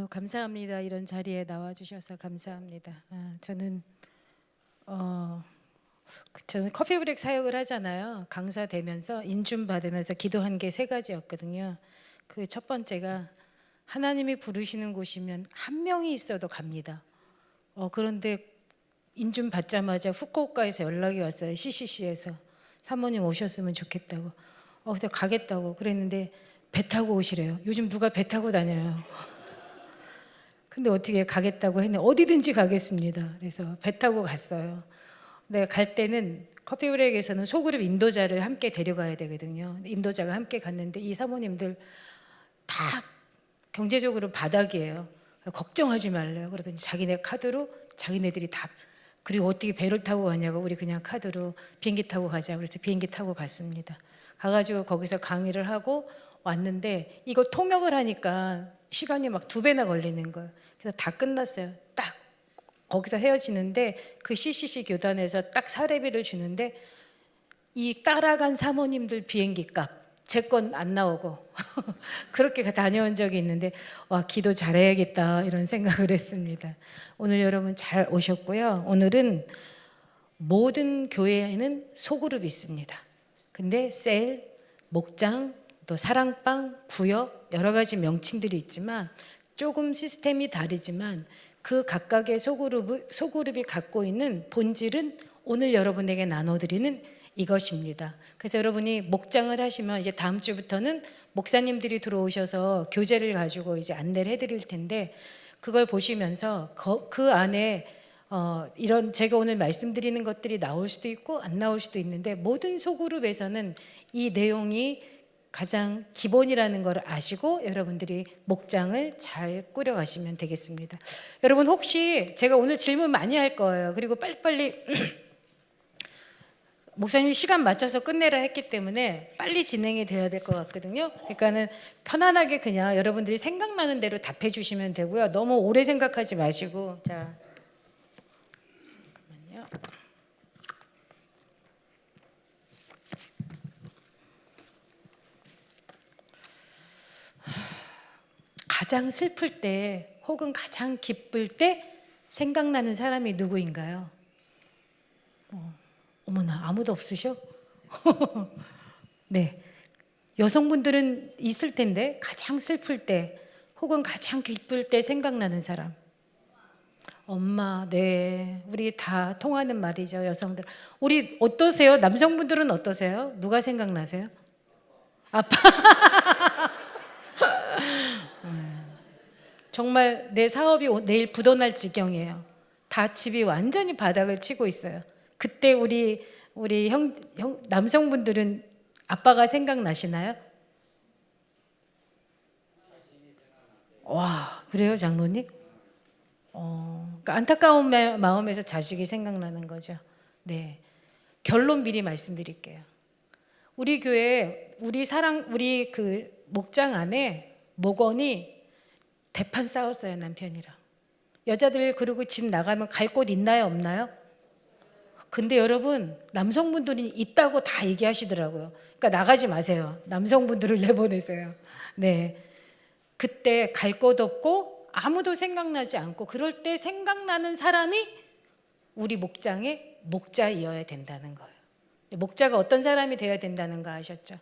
감사합니다. 이런 자리에 나와주셔서 감사합니다. 저는 커피 브레이크 사역을 하잖아요. 강사 되면서 인준 받으면서 기도한 게 3가지였거든요. 그 첫 번째가 하나님이 부르시는 곳이면 한 명이 있어도 갑니다. 그런데 인준 받자마자 후쿠오카에서 연락이 왔어요. CCC에서 사모님 오셨으면 좋겠다고. 그래서 가겠다고 그랬는데 배 타고 오시래요. 요즘 누가 배 타고 다녀요. 근데 어떻게 가겠다고 했는데 어디든지 가겠습니다. 그래서 배 타고 갔어요. 근데 갈 때는 커피 브레이크에서는 소그룹 인도자를 함께 데려가야 되거든요. 인도자가 함께 갔는데 이 사모님들 다 경제적으로 바닥이에요. 걱정하지 말래요. 그러더니 자기네 카드로 자기네들이 다, 그리고 어떻게 배를 타고 가냐고, 우리 그냥 카드로 비행기 타고 가자. 그래서 비행기 타고 갔습니다. 가가지고 거기서 강의를 하고 왔는데 이거 통역을 하니까 시간이 막 2배나 걸리는 거예요. 그래서 다 끝났어요. 딱 거기서 헤어지는데 그 CCC 교단에서 딱 사례비를 주는데 이 따라간 사모님들 비행기 값, 제 건 안 나오고 그렇게 다녀온 적이 있는데 와, 기도 잘해야겠다 이런 생각을 했습니다. 오늘 여러분 잘 오셨고요. 오늘은 모든 교회에는 소그룹이 있습니다. 근데 셀, 목장, 또 사랑방, 구역 여러 가지 명칭들이 있지만 조금 시스템이 다르지만 그 각각의 소그룹이 갖고 있는 본질은 오늘 여러분에게 나눠드리는 이것입니다. 그래서 여러분이 목장을 하시면 이제 다음 주부터는 목사님들이 들어오셔서 교재를 가지고 이제 안내를 해드릴 텐데 그걸 보시면서 그 안에 이런 제가 오늘 말씀드리는 것들이 나올 수도 있고 안 나올 수도 있는데 모든 소그룹에서는 이 내용이 가장 기본이라는 걸 아시고 여러분들이 목장을 잘 꾸려가시면 되겠습니다. 여러분 혹시 제가 오늘 질문 많이 할 거예요. 그리고 빨리빨리 목사님이 시간 맞춰서 끝내라 했기 때문에 빨리 진행이 돼야 될 것 같거든요. 그러니까는 편안하게 그냥 여러분들이 생각나는 대로 답해 주시면 되고요. 너무 오래 생각하지 마시고. 자, 잠깐만요. 가장 슬플 때 혹은 가장 기쁠 때 생각나는 사람이 누구인가요? 어머나, 아무도 없으셔? 네, 여성분들은 있을 텐데 가장 슬플 때 혹은 가장 기쁠 때 생각나는 사람. 엄마, 네, 우리 다 통하는 말이죠. 여성들. 우리 어떠세요? 남성분들은 어떠세요? 누가 생각나세요? 아빠. 정말 내 사업이 내일 부도날 지경이에요. 다 집이 완전히 바닥을 치고 있어요. 그때 우리 남성분들은 아빠가 생각나시나요? 와, 그래요, 장로님? 그러니까 안타까운 마음에서 자식이 생각나는 거죠. 네, 결론 미리 말씀드릴게요. 우리 교회, 우리 그 목장 안에 목원이 대판 싸웠어요, 남편이랑. 여자들 그리고 집 나가면 갈 곳 있나요, 없나요? 근데 여러분, 남성분들이 있다고 다 얘기하시더라고요. 그러니까 나가지 마세요. 남성분들을 내보내세요. 네, 그때 갈 곳 없고 아무도 생각나지 않고 그럴 때 생각나는 사람이 우리 목장의 목자이어야 된다는 거예요. 목자가 어떤 사람이 되어야 된다는 거 아셨죠?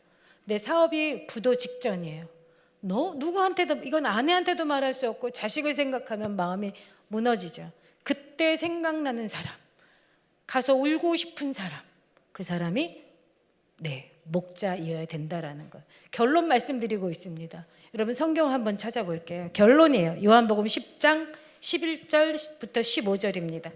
내 사업이 부도 직전이에요. 누구한테도, 이건 아내한테도 말할 수 없고 자식을 생각하면 마음이 무너지죠. 그때 생각나는 사람, 가서 울고 싶은 사람, 그 사람이 목자이어야 된다라는 것. 결론 말씀드리고 있습니다. 여러분 성경 한번 찾아볼게요. 결론이에요. 요한복음 10장 11절부터 15절입니다.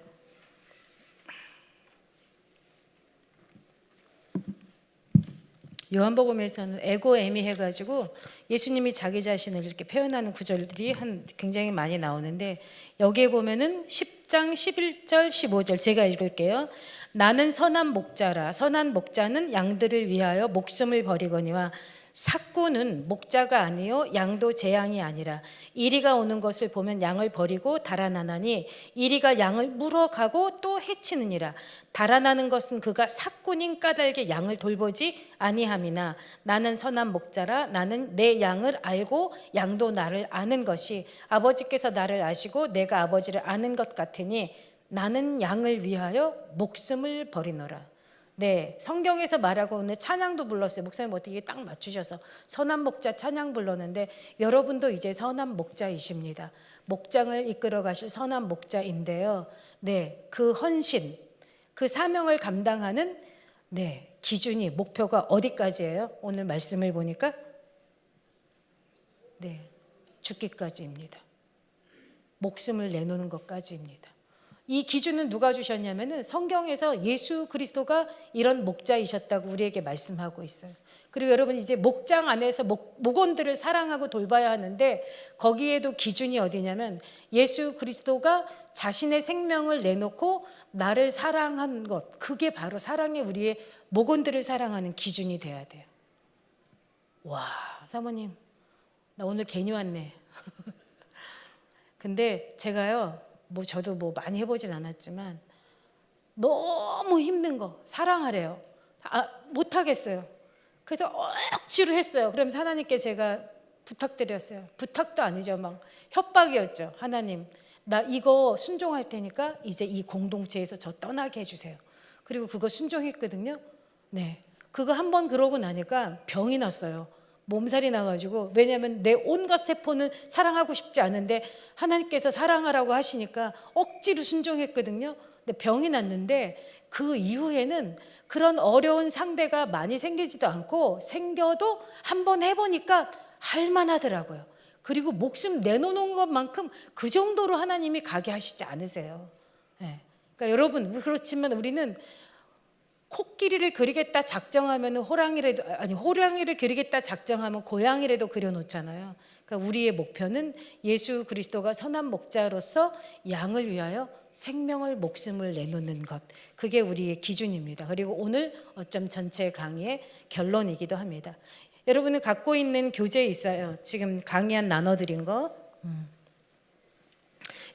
요한복음에서는 에고에미 해가지고 예수님이 자기 자신을 이렇게 표현하는 구절들이 굉장히 많이 나오는데 여기에 보면은 10장 11절 15절 제가 읽을게요. 나는 선한 목자라. 선한 목자는 양들을 위하여 목숨을 버리거니와 삭구는 목자가 아니요 양도 재앙이 아니라 이리가 오는 것을 보면 양을 버리고 달아나나니 이리가 양을 물어가고 또 해치느니라. 달아나는 것은 그가 삭군인 까닭에 양을 돌보지 아니함이나 나는 선한 목자라. 나는 내 양을 알고 양도 나를 아는 것이 아버지께서 나를 아시고 내가 아버지를 아는 것 같으니 나는 양을 위하여 목숨을 버리노라. 네, 성경에서 말하고 오늘 찬양도 불렀어요. 목사님 어떻게 딱 맞추셔서 선한 목자 찬양 불렀는데 여러분도 이제 선한 목자이십니다. 목장을 이끌어 가실 선한 목자인데요. 네, 그 헌신, 그 사명을 감당하는 네, 기준이 목표가 어디까지예요? 오늘 말씀을 보니까 네, 죽기까지입니다. 목숨을 내놓는 것까지입니다. 이 기준은 누가 주셨냐면은 성경에서 예수 그리스도가 이런 목자이셨다고 우리에게 말씀하고 있어요. 그리고 여러분 이제 목장 안에서 목원들을 사랑하고 돌봐야 하는데 거기에도 기준이 어디냐면 예수 그리스도가 자신의 생명을 내놓고 나를 사랑한 것, 그게 바로 사랑의 우리의 목원들을 사랑하는 기준이 돼야 돼요. 와, 사모님 나 오늘 괜히 왔네. 근데 제가요 저도 많이 해보진 않았지만 너무 힘든 거 사랑하래요. 못하겠어요. 그래서 억지로 했어요. 그럼 하나님께 제가 부탁드렸어요. 부탁도 아니죠. 막 협박이었죠. 하나님 나 이거 순종할 테니까 이제 이 공동체에서 저 떠나게 해주세요. 그리고 그거 순종했거든요. 네, 그거 한번 그러고 나니까 병이 났어요. 몸살이 나가지고. 왜냐하면 내 온갖 세포는 사랑하고 싶지 않은데 하나님께서 사랑하라고 하시니까 억지로 순종했거든요. 근데 병이 났는데 그 이후에는 그런 어려운 상대가 많이 생기지도 않고 생겨도 한번 해보니까 할만하더라고요. 그리고 목숨 내놓는 것만큼 그 정도로 하나님이 가게 하시지 않으세요. 네. 그러니까 여러분 그렇지만 우리는 코끼리를 그리겠다 작정하면 호랑이를 그리겠다 작정하면 고양이라도 그려놓잖아요. 그러니까 우리의 목표는 예수 그리스도가 선한 목자로서 양을 위하여 생명을 목숨을 내놓는 것, 그게 우리의 기준입니다. 그리고 오늘 어쩜 전체 강의의 결론이기도 합니다. 여러분이 갖고 있는 교재 있어요. 지금 강의 나눠드린 거.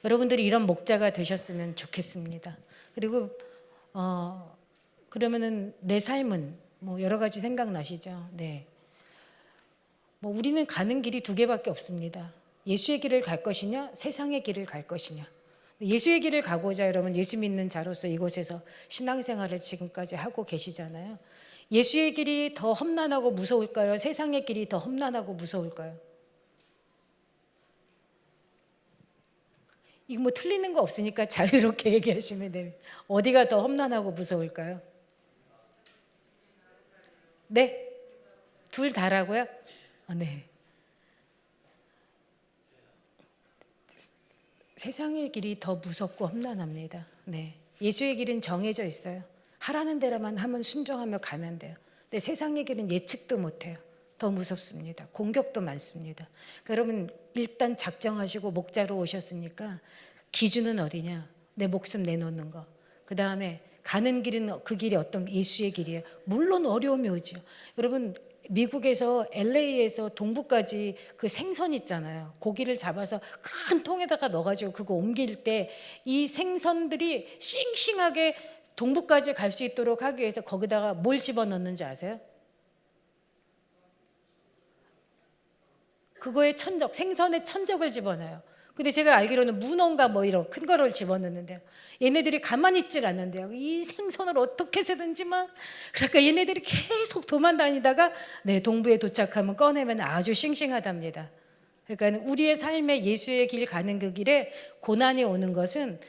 여러분들이 이런 목자가 되셨으면 좋겠습니다. 그리고 그러면은 내 삶은 여러 가지 생각나시죠? 네. 우리는 가는 길이 두 개밖에 없습니다. 예수의 길을 갈 것이냐, 세상의 길을 갈 것이냐. 예수의 길을 가고자 여러분 예수 믿는 자로서 이곳에서 신앙생활을 지금까지 하고 계시잖아요. 예수의 길이 더 험난하고 무서울까요? 세상의 길이 더 험난하고 무서울까요? 이거 틀리는 거 없으니까 자유롭게 얘기하시면 됩니다. 어디가 더 험난하고 무서울까요? 네? 둘 다라고요? 네. 세상의 길이 더 무섭고 험난합니다. 네. 예수의 길은 정해져 있어요. 하라는 대로만 하면 순종하며 가면 돼요. 근데 세상의 길은 예측도 못해요. 더 무섭습니다. 공격도 많습니다. 그러니까 여러분 일단 작정하시고 목자로 오셨으니까 기준은 어디냐? 내 목숨 내놓는 거. 그 다음에 가는 길은 그 길이 어떤 예수의 길이에요. 물론 어려움이 오죠. 여러분 미국에서 LA에서 동부까지 그 생선 있잖아요. 고기를 잡아서 큰 통에다가 넣어가지고 그거 옮길 때 이 생선들이 싱싱하게 동부까지 갈 수 있도록 하기 위해서 거기다가 뭘 집어넣는지 아세요? 그거에 생선에 천적을 집어넣어요. 근데 제가 알기로는 문어인가 이런 큰 거를 집어넣는데요. 얘네들이 가만히 있질 않는데요. 이 생선을 어떻게 해서든지 그러니까 얘네들이 계속 도만 다니다가 동부에 도착하면 꺼내면 아주 싱싱하답니다. 그러니까 우리의 삶에 예수의 길 가는 그 길에 고난이 오는 것은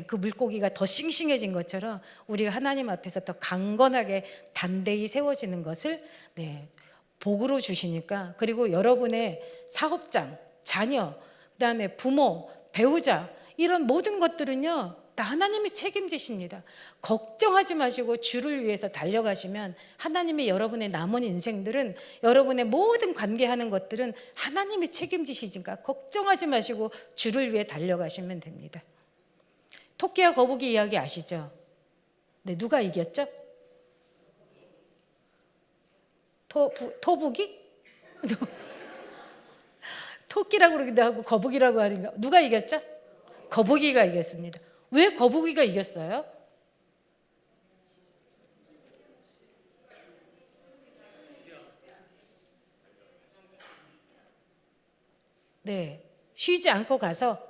그 물고기가 더 싱싱해진 것처럼 우리가 하나님 앞에서 더 강건하게 단대히 세워지는 것을 복으로 주시니까. 그리고 여러분의 사업장, 자녀, 그다음에 부모, 배우자 이런 모든 것들은요 다 하나님이 책임지십니다. 걱정하지 마시고 주를 위해서 달려가시면 하나님이 여러분의 남은 인생들은 여러분의 모든 관계하는 것들은 하나님이 책임지시니까 걱정하지 마시고 주를 위해 달려가시면 됩니다. 토끼와 거북이 이야기 아시죠? 네, 누가 이겼죠? 토북이? 토끼라고 그러기도 하고 거북이라고 하는가. 누가 이겼죠? 거북이가 이겼습니다. 왜 거북이가 이겼어요? 네, 쉬지 않고 가서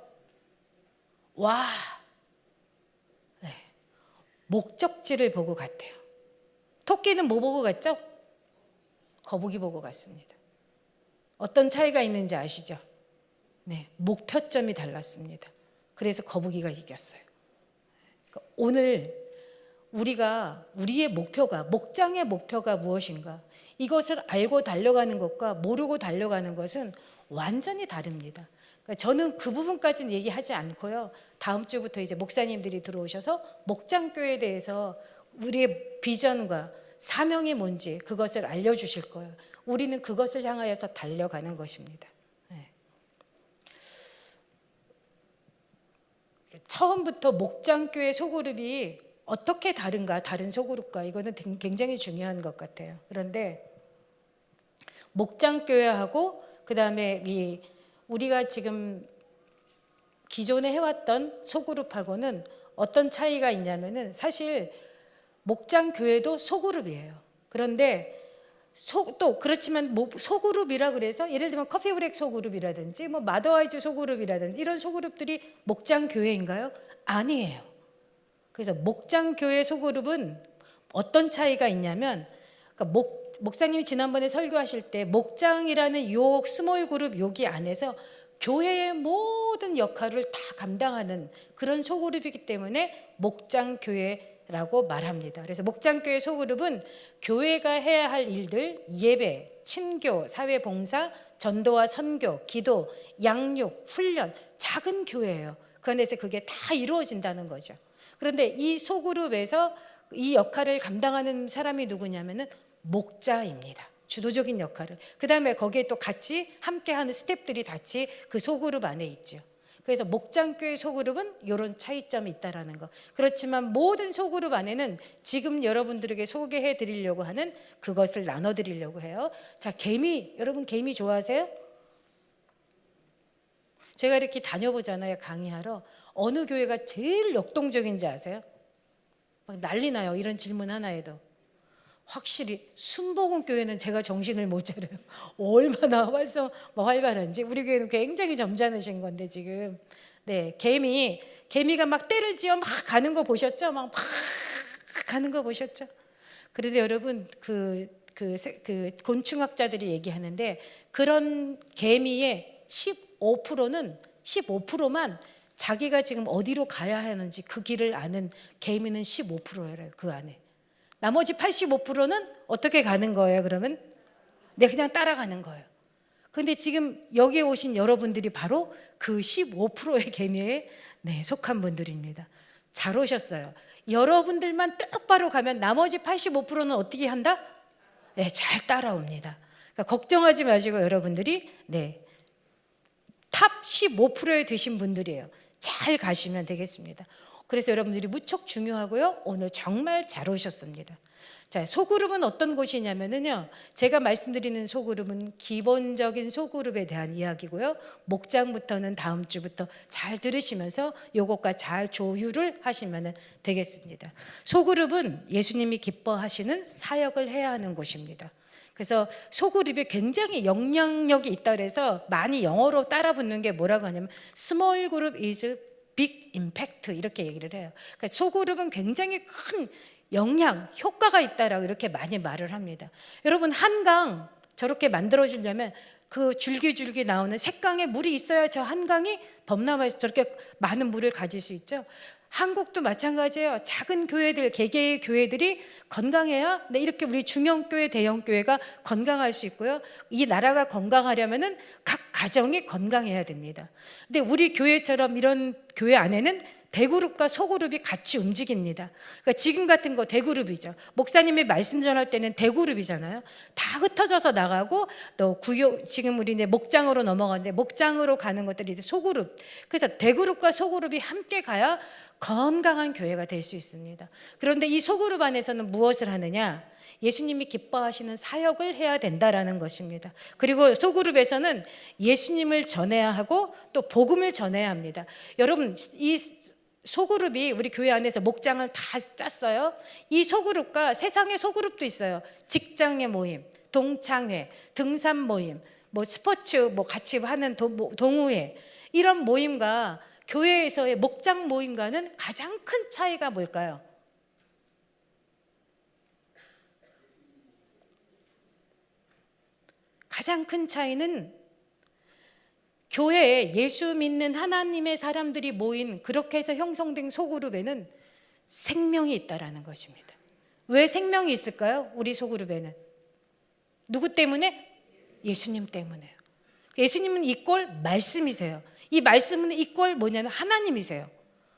와, 네, 목적지를 보고 갔대요. 토끼는 뭐 보고 갔죠? 거북이 보고 갔습니다. 어떤 차이가 있는지 아시죠? 네, 목표점이 달랐습니다. 그래서 거북이가 이겼어요. 그러니까 오늘 우리가 우리의 목표가, 목장의 목표가 무엇인가? 이것을 알고 달려가는 것과 모르고 달려가는 것은 완전히 다릅니다. 그러니까 저는 그 부분까지는 얘기하지 않고요. 다음 주부터 이제 목사님들이 들어오셔서 목장교회에 대해서 우리의 비전과 사명이 뭔지 그것을 알려주실 거예요. 우리는 그것을 향하여서 달려가는 것입니다. 네. 처음부터 목장교회 소그룹이 어떻게 다른가, 다른 소그룹과, 이거는 굉장히 중요한 것 같아요. 그런데 목장교회하고 그 다음에 우리가 지금 기존에 해왔던 소그룹하고는 어떤 차이가 있냐면은, 사실 목장교회도 소그룹이에요. 그런데 또 그렇지만 소그룹이라 그래서 예를 들면 커피브렉 소그룹이라든지 뭐 마더와이즈 소그룹이라든지 이런 소그룹들이 목장교회인가요? 아니에요. 그래서 목장교회 소그룹은 어떤 차이가 있냐면, 그러니까 목사님이 지난번에 설교하실 때 목장이라는 요 스몰 그룹 여기 안에서 교회의 모든 역할을 다 감당하는 그런 소그룹이기 때문에 목장교회라고 말합니다. 그래서 목장교회 소그룹은 교회가 해야 할 일들, 예배, 친교, 사회봉사, 전도와 선교, 기도, 양육, 훈련, 작은 교회예요. 그 안에서 그게 다 이루어진다는 거죠. 그런데 이 소그룹에서 이 역할을 감당하는 사람이 누구냐면은 목자입니다. 주도적인 역할을. 그 다음에 거기에 또 같이 함께하는 스태프들이 같이 그 소그룹 안에 있죠. 그래서 목장교회 소그룹은 이런 차이점이 있다라는 거. 그렇지만 모든 소그룹 안에는 지금 여러분들에게 소개해 드리려고 하는 그것을 나눠 드리려고 해요. 자, 개미, 여러분 개미 좋아하세요? 제가 이렇게 다녀보잖아요, 강의하러. 어느 교회가 제일 역동적인지 아세요? 막 난리 나요, 이런 질문 하나에도. 확실히 순복음 교회는 제가 정신을 못 차려요. 얼마나 활발한지. 우리 교회는 굉장히 점잖으신 건데 지금. 네, 개미가 막 떼를 지어 막 가는 거 보셨죠? 막 가는 거 보셨죠? 그런데 여러분 그 곤충학자들이 얘기하는데, 그런 개미의 15%만 자기가 지금 어디로 가야 하는지 그 길을 아는 개미는 15%예요. 그 안에. 나머지 85%는 어떻게 가는 거예요, 그러면? 네, 그냥 따라가는 거예요. 그런데 지금 여기에 오신 여러분들이 바로 그 15%의 개미에 속한 분들입니다. 잘 오셨어요. 여러분들만 똑바로 가면 나머지 85%는 어떻게 한다? 네, 잘 따라옵니다. 그러니까 걱정하지 마시고 여러분들이 탑 15%에 드신 분들이에요. 잘 가시면 되겠습니다. 그래서 여러분들이 무척 중요하고요. 오늘 정말 잘 오셨습니다. 자, 소그룹은 어떤 곳이냐면요, 제가 말씀드리는 소그룹은 기본적인 소그룹에 대한 이야기고요. 목장부터는 다음 주부터 잘 들으시면서 요것과 잘 조율을 하시면 되겠습니다. 소그룹은 예수님이 기뻐하시는 사역을 해야 하는 곳입니다. 그래서 소그룹이 굉장히 영향력이 있다 그래서 많이 영어로 따라 붙는 게 뭐라고 하냐면 Small group is big impact 이렇게 얘기를 해요. 그러니까 소그룹은 굉장히 큰 영향, 효과가 있다라고 이렇게 많이 말을 합니다. 여러분, 한강 저렇게 만들어지려면 그 줄기줄기 나오는 색강의 물이 있어야 저 한강이 범람해서 저렇게 많은 물을 가질 수 있죠. 한국도 마찬가지예요. 작은 교회들, 개개의 교회들이 건강해야 이렇게 우리 중형교회, 대형교회가 건강할 수 있고요. 이 나라가 건강하려면은 각 가정이 건강해야 됩니다. 근데 우리 교회처럼 이런 교회 안에는 대그룹과 소그룹이 같이 움직입니다. 그러니까 지금 같은 거 대그룹이죠. 목사님이 말씀 전할 때는 대그룹이잖아요. 다 흩어져서 나가고 또 지금 우리 목장으로 넘어가는데 목장으로 가는 것들이 소그룹, 그래서 대그룹과 소그룹이 함께 가야 건강한 교회가 될 수 있습니다. 그런데 이 소그룹 안에서는 무엇을 하느냐? 예수님이 기뻐하시는 사역을 해야 된다라는 것입니다. 그리고 소그룹에서는 예수님을 전해야 하고 또 복음을 전해야 합니다. 여러분, 이 소그룹이 우리 교회 안에서 목장을 다 짰어요. 이 소그룹과 세상의 소그룹도 있어요. 직장의 모임, 동창회, 등산 모임, 뭐 스포츠 뭐 같이 하는 동호회, 이런 모임과 교회에서의 목장 모임과는 가장 큰 차이가 뭘까요? 가장 큰 차이는 교회에 예수 믿는 하나님의 사람들이 모인 그렇게 해서 형성된 소그룹에는 생명이 있다라는 것입니다. 왜 생명이 있을까요? 우리 소그룹에는 누구 때문에? 예수님 때문에요. 예수님은 이꼴 말씀이세요. 이 말씀은 이꼴 뭐냐면 하나님이세요.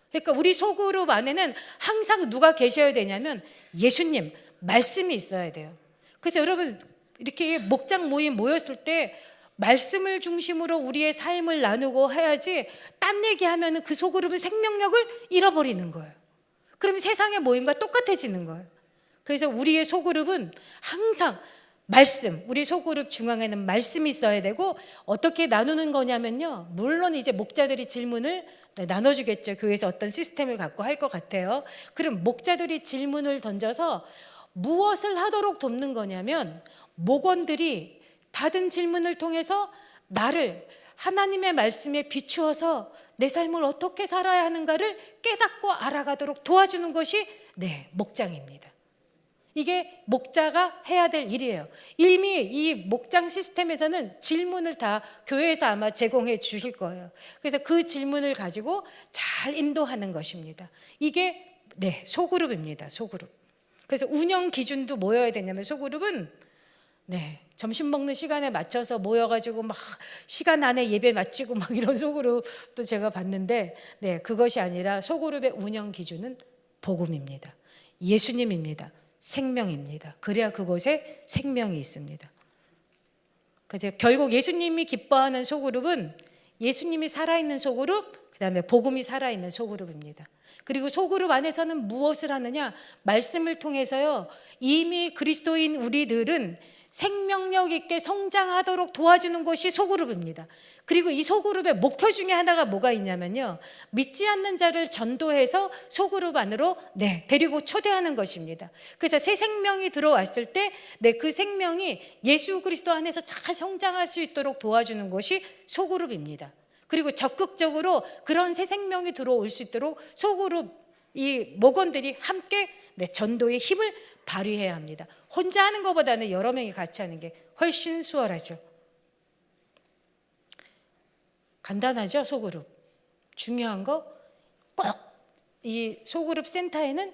그러니까 우리 소그룹 안에는 항상 누가 계셔야 되냐면 예수님, 말씀이 있어야 돼요. 그래서 여러분, 이렇게 목장 모임 모였을 때 말씀을 중심으로 우리의 삶을 나누고 해야지, 딴 얘기하면 그 소그룹은 생명력을 잃어버리는 거예요. 그럼 세상의 모임과 똑같아지는 거예요. 그래서 우리의 소그룹은 항상 말씀, 우리 소그룹 중앙에는 말씀이 있어야 되고, 어떻게 나누는 거냐면요, 물론 이제 목자들이 질문을 나눠주겠죠. 교회에서 어떤 시스템을 갖고 할 것 같아요. 그럼 목자들이 질문을 던져서 무엇을 하도록 돕는 거냐면, 목원들이 받은 질문을 통해서 나를 하나님의 말씀에 비추어서 내 삶을 어떻게 살아야 하는가를 깨닫고 알아가도록 도와주는 것이 목장입니다. 이게 목자가 해야 될 일이에요. 이미 이 목장 시스템에서는 질문을 다 교회에서 아마 제공해 주실 거예요. 그래서 그 질문을 가지고 잘 인도하는 것입니다. 이게 소그룹입니다. 소그룹. 그래서 운영 기준도 뭐여야 되냐면, 소그룹은 점심 먹는 시간에 맞춰서 모여가지고 막 시간 안에 예배 마치고 막 이런 소그룹도 제가 봤는데, 그것이 아니라 소그룹의 운영 기준은 복음입니다. 예수님입니다. 생명입니다. 그래야 그곳에 생명이 있습니다. 그래서 결국 예수님이 기뻐하는 소그룹은 예수님이 살아있는 소그룹, 그 다음에 복음이 살아있는 소그룹입니다. 그리고 소그룹 안에서는 무엇을 하느냐? 말씀을 통해서요, 이미 그리스도인 우리들은 생명력 있게 성장하도록 도와주는 것이 소그룹입니다. 그리고 이 소그룹의 목표 중에 하나가 뭐가 있냐면요, 믿지 않는 자를 전도해서 소그룹 안으로 데리고 초대하는 것입니다. 그래서 새 생명이 들어왔을 때 그 생명이 예수 그리스도 안에서 잘 성장할 수 있도록 도와주는 것이 소그룹입니다. 그리고 적극적으로 그런 새 생명이 들어올 수 있도록 소그룹 이 목원들이 함께 전도의 힘을 발휘해야 합니다. 혼자 하는 것보다는 여러 명이 같이 하는 게 훨씬 수월하죠. 간단하죠, 소그룹. 중요한 거 꼭 이 소그룹 센터에는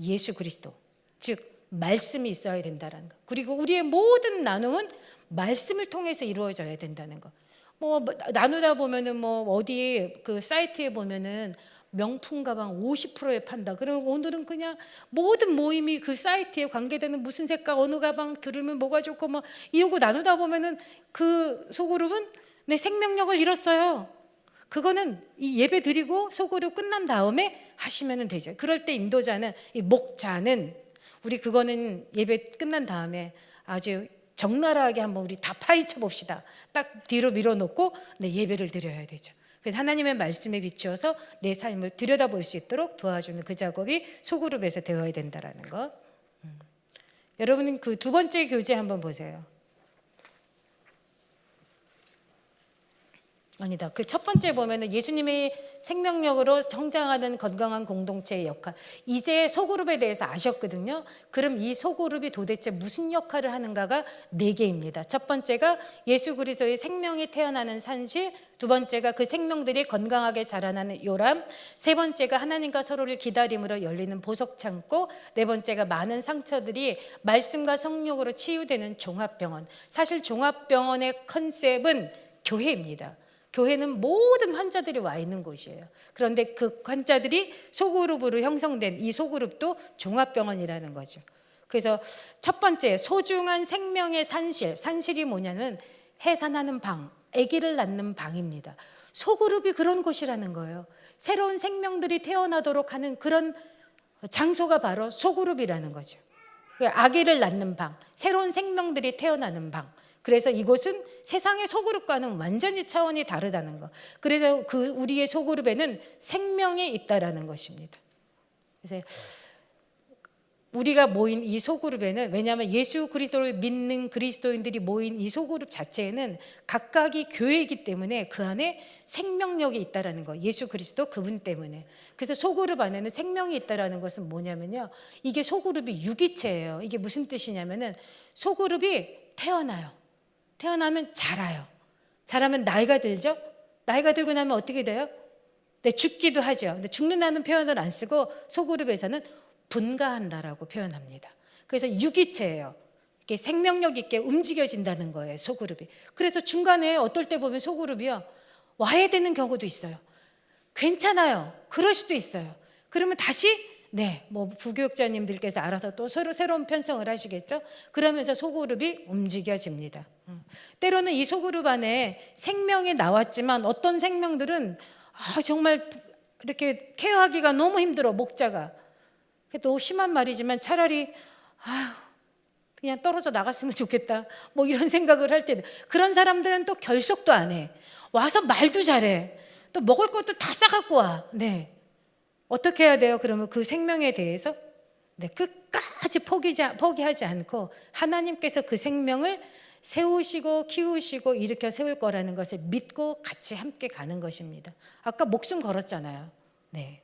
예수 그리스도, 즉 말씀이 있어야 된다는 거. 그리고 우리의 모든 나눔은 말씀을 통해서 이루어져야 된다는 거. 뭐 나누다 보면은 뭐 어디 그 사이트에 보면은 명품 가방 50%에 판다. 그러면 오늘은 그냥 모든 모임이 그 사이트에 관계되는 무슨 색깔 어느 가방 들으면 뭐가 좋고 막 이러고 나누다 보면은 그 소그룹은 내 생명력을 잃었어요. 그거는 이 예배 드리고 소그룹 끝난 다음에 하시면 되죠. 그럴 때 인도자는, 이 목자는, 우리 그거는 예배 끝난 다음에 아주 적나라하게 한번 우리 다 파헤쳐 봅시다. 딱 뒤로 밀어놓고 예배를 드려야 되죠. 그래서 하나님의 말씀에 비추어서 내 삶을 들여다볼 수 있도록 도와주는 그 작업이 소그룹에서 되어야 된다는 것. 여러분은 그 두 번째 교재 한번 보세요. 아니다. 그 첫 번째 보면은 예수님의 생명력으로 성장하는 건강한 공동체의 역할. 이제 소그룹에 대해서 아셨거든요. 그럼 이 소그룹이 도대체 무슨 역할을 하는가가 4개입니다. 첫 번째가 예수 그리스도의 생명이 태어나는 산실, 두 번째가 그 생명들이 건강하게 자라나는 요람, 세 번째가 하나님과 서로를 기다림으로 열리는 보석 창고, 네 번째가 많은 상처들이 말씀과 성령으로 치유되는 종합병원. 사실 종합병원의 컨셉은 교회입니다. 교회는 모든 환자들이 와 있는 곳이에요. 그런데 그 환자들이 소그룹으로 형성된 이 소그룹도 종합병원이라는 거죠. 그래서 첫 번째, 소중한 생명의 산실. 산실이 뭐냐면 해산하는 방, 아기를 낳는 방입니다. 소그룹이 그런 곳이라는 거예요. 새로운 생명들이 태어나도록 하는 그런 장소가 바로 소그룹이라는 거죠. 아기를 낳는 방, 새로운 생명들이 태어나는 방. 그래서 이곳은 세상의 소그룹과는 완전히 차원이 다르다는 거. 그래서 그 우리의 소그룹에는 생명이 있다라는 것입니다. 그래서 우리가 모인 이 소그룹에는, 왜냐하면 예수 그리스도를 믿는 그리스도인들이 모인 이 소그룹 자체에는 각각이 교회이기 때문에 그 안에 생명력이 있다라는 거. 예수 그리스도 그분 때문에. 그래서 소그룹 안에는 생명이 있다라는 것은 뭐냐면요, 이게 소그룹이 유기체예요. 이게 무슨 뜻이냐면은 소그룹이 태어나요. 태어나면 자라요. 자라면 나이가 들죠. 나이가 들고 나면 어떻게 돼요? 네, 죽기도 하죠. 근데 죽는다는 표현을 안 쓰고 소그룹에서는 분가한다라고 표현합니다. 그래서 유기체예요. 이렇게 생명력 있게 움직여진다는 거예요, 소그룹이. 그래서 중간에 어떨 때 보면 소그룹이요, 와야 되는 경우도 있어요. 괜찮아요. 그럴 수도 있어요. 그러면 다시 부교육자님들께서 알아서 또 서로 새로운 편성을 하시겠죠. 그러면서 소그룹이 움직여집니다. 때로는 이 소그룹 안에 생명이 나왔지만 어떤 생명들은 정말 이렇게 케어하기가 너무 힘들어, 목자가. 또 심한 말이지만 차라리 그냥 떨어져 나갔으면 좋겠다, 이런 생각을 할 때, 그런 사람들은 또 결석도 안 해. 와서 말도 잘해. 또 먹을 것도 다 싸갖고 와. 네. 어떻게 해야 돼요? 그러면 그 생명에 대해서 끝까지 포기하지 않고 하나님께서 그 생명을 세우시고 키우시고 일으켜 세울 거라는 것을 믿고 같이 함께 가는 것입니다. 아까 목숨 걸었잖아요. 네.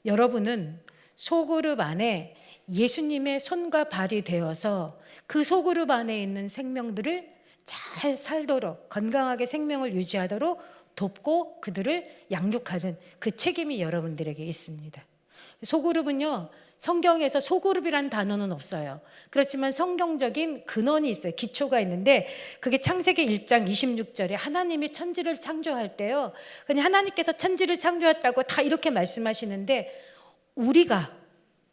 여러분은 소그룹 안에 예수님의 손과 발이 되어서 그 소그룹 안에 있는 생명들을 잘 살도록, 건강하게 생명을 유지하도록 돕고 그들을 양육하는 그 책임이 여러분들에게 있습니다. 소그룹은요, 성경에서 소그룹이란 단어는 없어요. 그렇지만 성경적인 근원이 있어요. 기초가 있는데 그게 창세기 1장 26절에 하나님이 천지를 창조할 때요, 그냥 하나님께서 천지를 창조했다고 다 이렇게 말씀하시는데,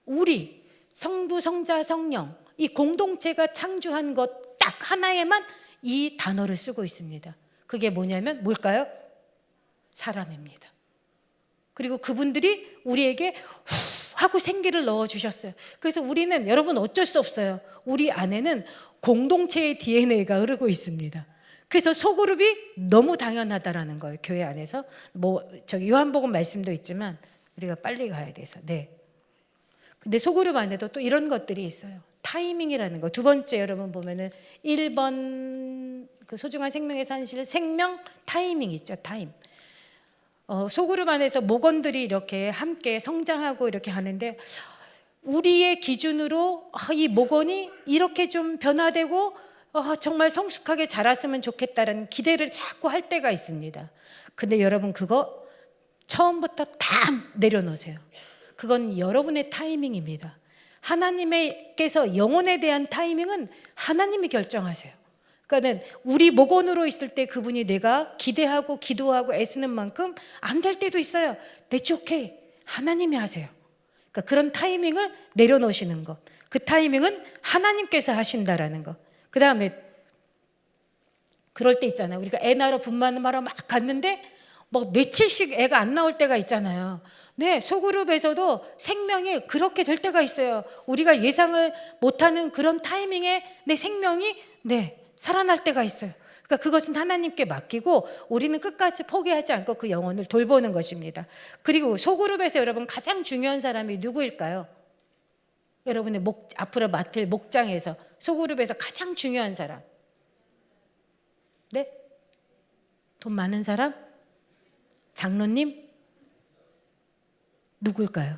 우리 성부, 성자, 성령, 이 공동체가 창조한 것 딱 하나에만 이 단어를 쓰고 있습니다. 그게 뭐냐면 뭘까요? 사람입니다. 그리고 그분들이 우리에게 하고 생기를 넣어주셨어요. 그래서 우리는, 여러분, 어쩔 수 없어요. 우리 안에는 공동체의 DNA가 흐르고 있습니다. 그래서 소그룹이 너무 당연하다라는 거예요. 교회 안에서 요한복음 말씀도 있지만 우리가 빨리 가야 돼서. 네. 근데 소그룹 안에도 또 이런 것들이 있어요. 타이밍이라는 거. 두 번째, 여러분 보면은 1번 그 소중한 생명의 산실, 생명 타이밍 있죠. 타임. 소그룹 안에서 목원들이 이렇게 함께 성장하고 이렇게 하는데, 우리의 기준으로 이 목원이 이렇게 좀 변화되고 정말 성숙하게 자랐으면 좋겠다는 기대를 자꾸 할 때가 있습니다. 근데 여러분, 그거 처음부터 다 내려놓으세요. 그건 여러분의 타이밍입니다. 하나님께서 영혼에 대한 타이밍은 하나님이 결정하세요. 그러니까 우리 목원으로 있을 때 그분이 내가 기대하고 기도하고 애쓰는 만큼 안 될 때도 있어요. That's okay. 하나님이 하세요. 그러니까 그런 타이밍을 내려놓으시는 것, 그 타이밍은 하나님께서 하신다라는 것. 그 다음에 그럴 때 있잖아요. 우리가 애 낳으러 분만하러 막 갔는데 며칠씩 애가 안 나올 때가 있잖아요. 네, 소그룹에서도 생명이 그렇게 될 때가 있어요. 우리가 예상을 못하는 그런 타이밍에 내 생명이 살아날 때가 있어요. 그러니까 그것은 하나님께 맡기고 우리는 끝까지 포기하지 않고 그 영혼을 돌보는 것입니다. 그리고 소그룹에서 여러분 가장 중요한 사람이 누구일까요? 여러분의 앞으로 맡을 목장에서 소그룹에서 가장 중요한 사람. 네? 돈 많은 사람? 장로님? 누굴까요?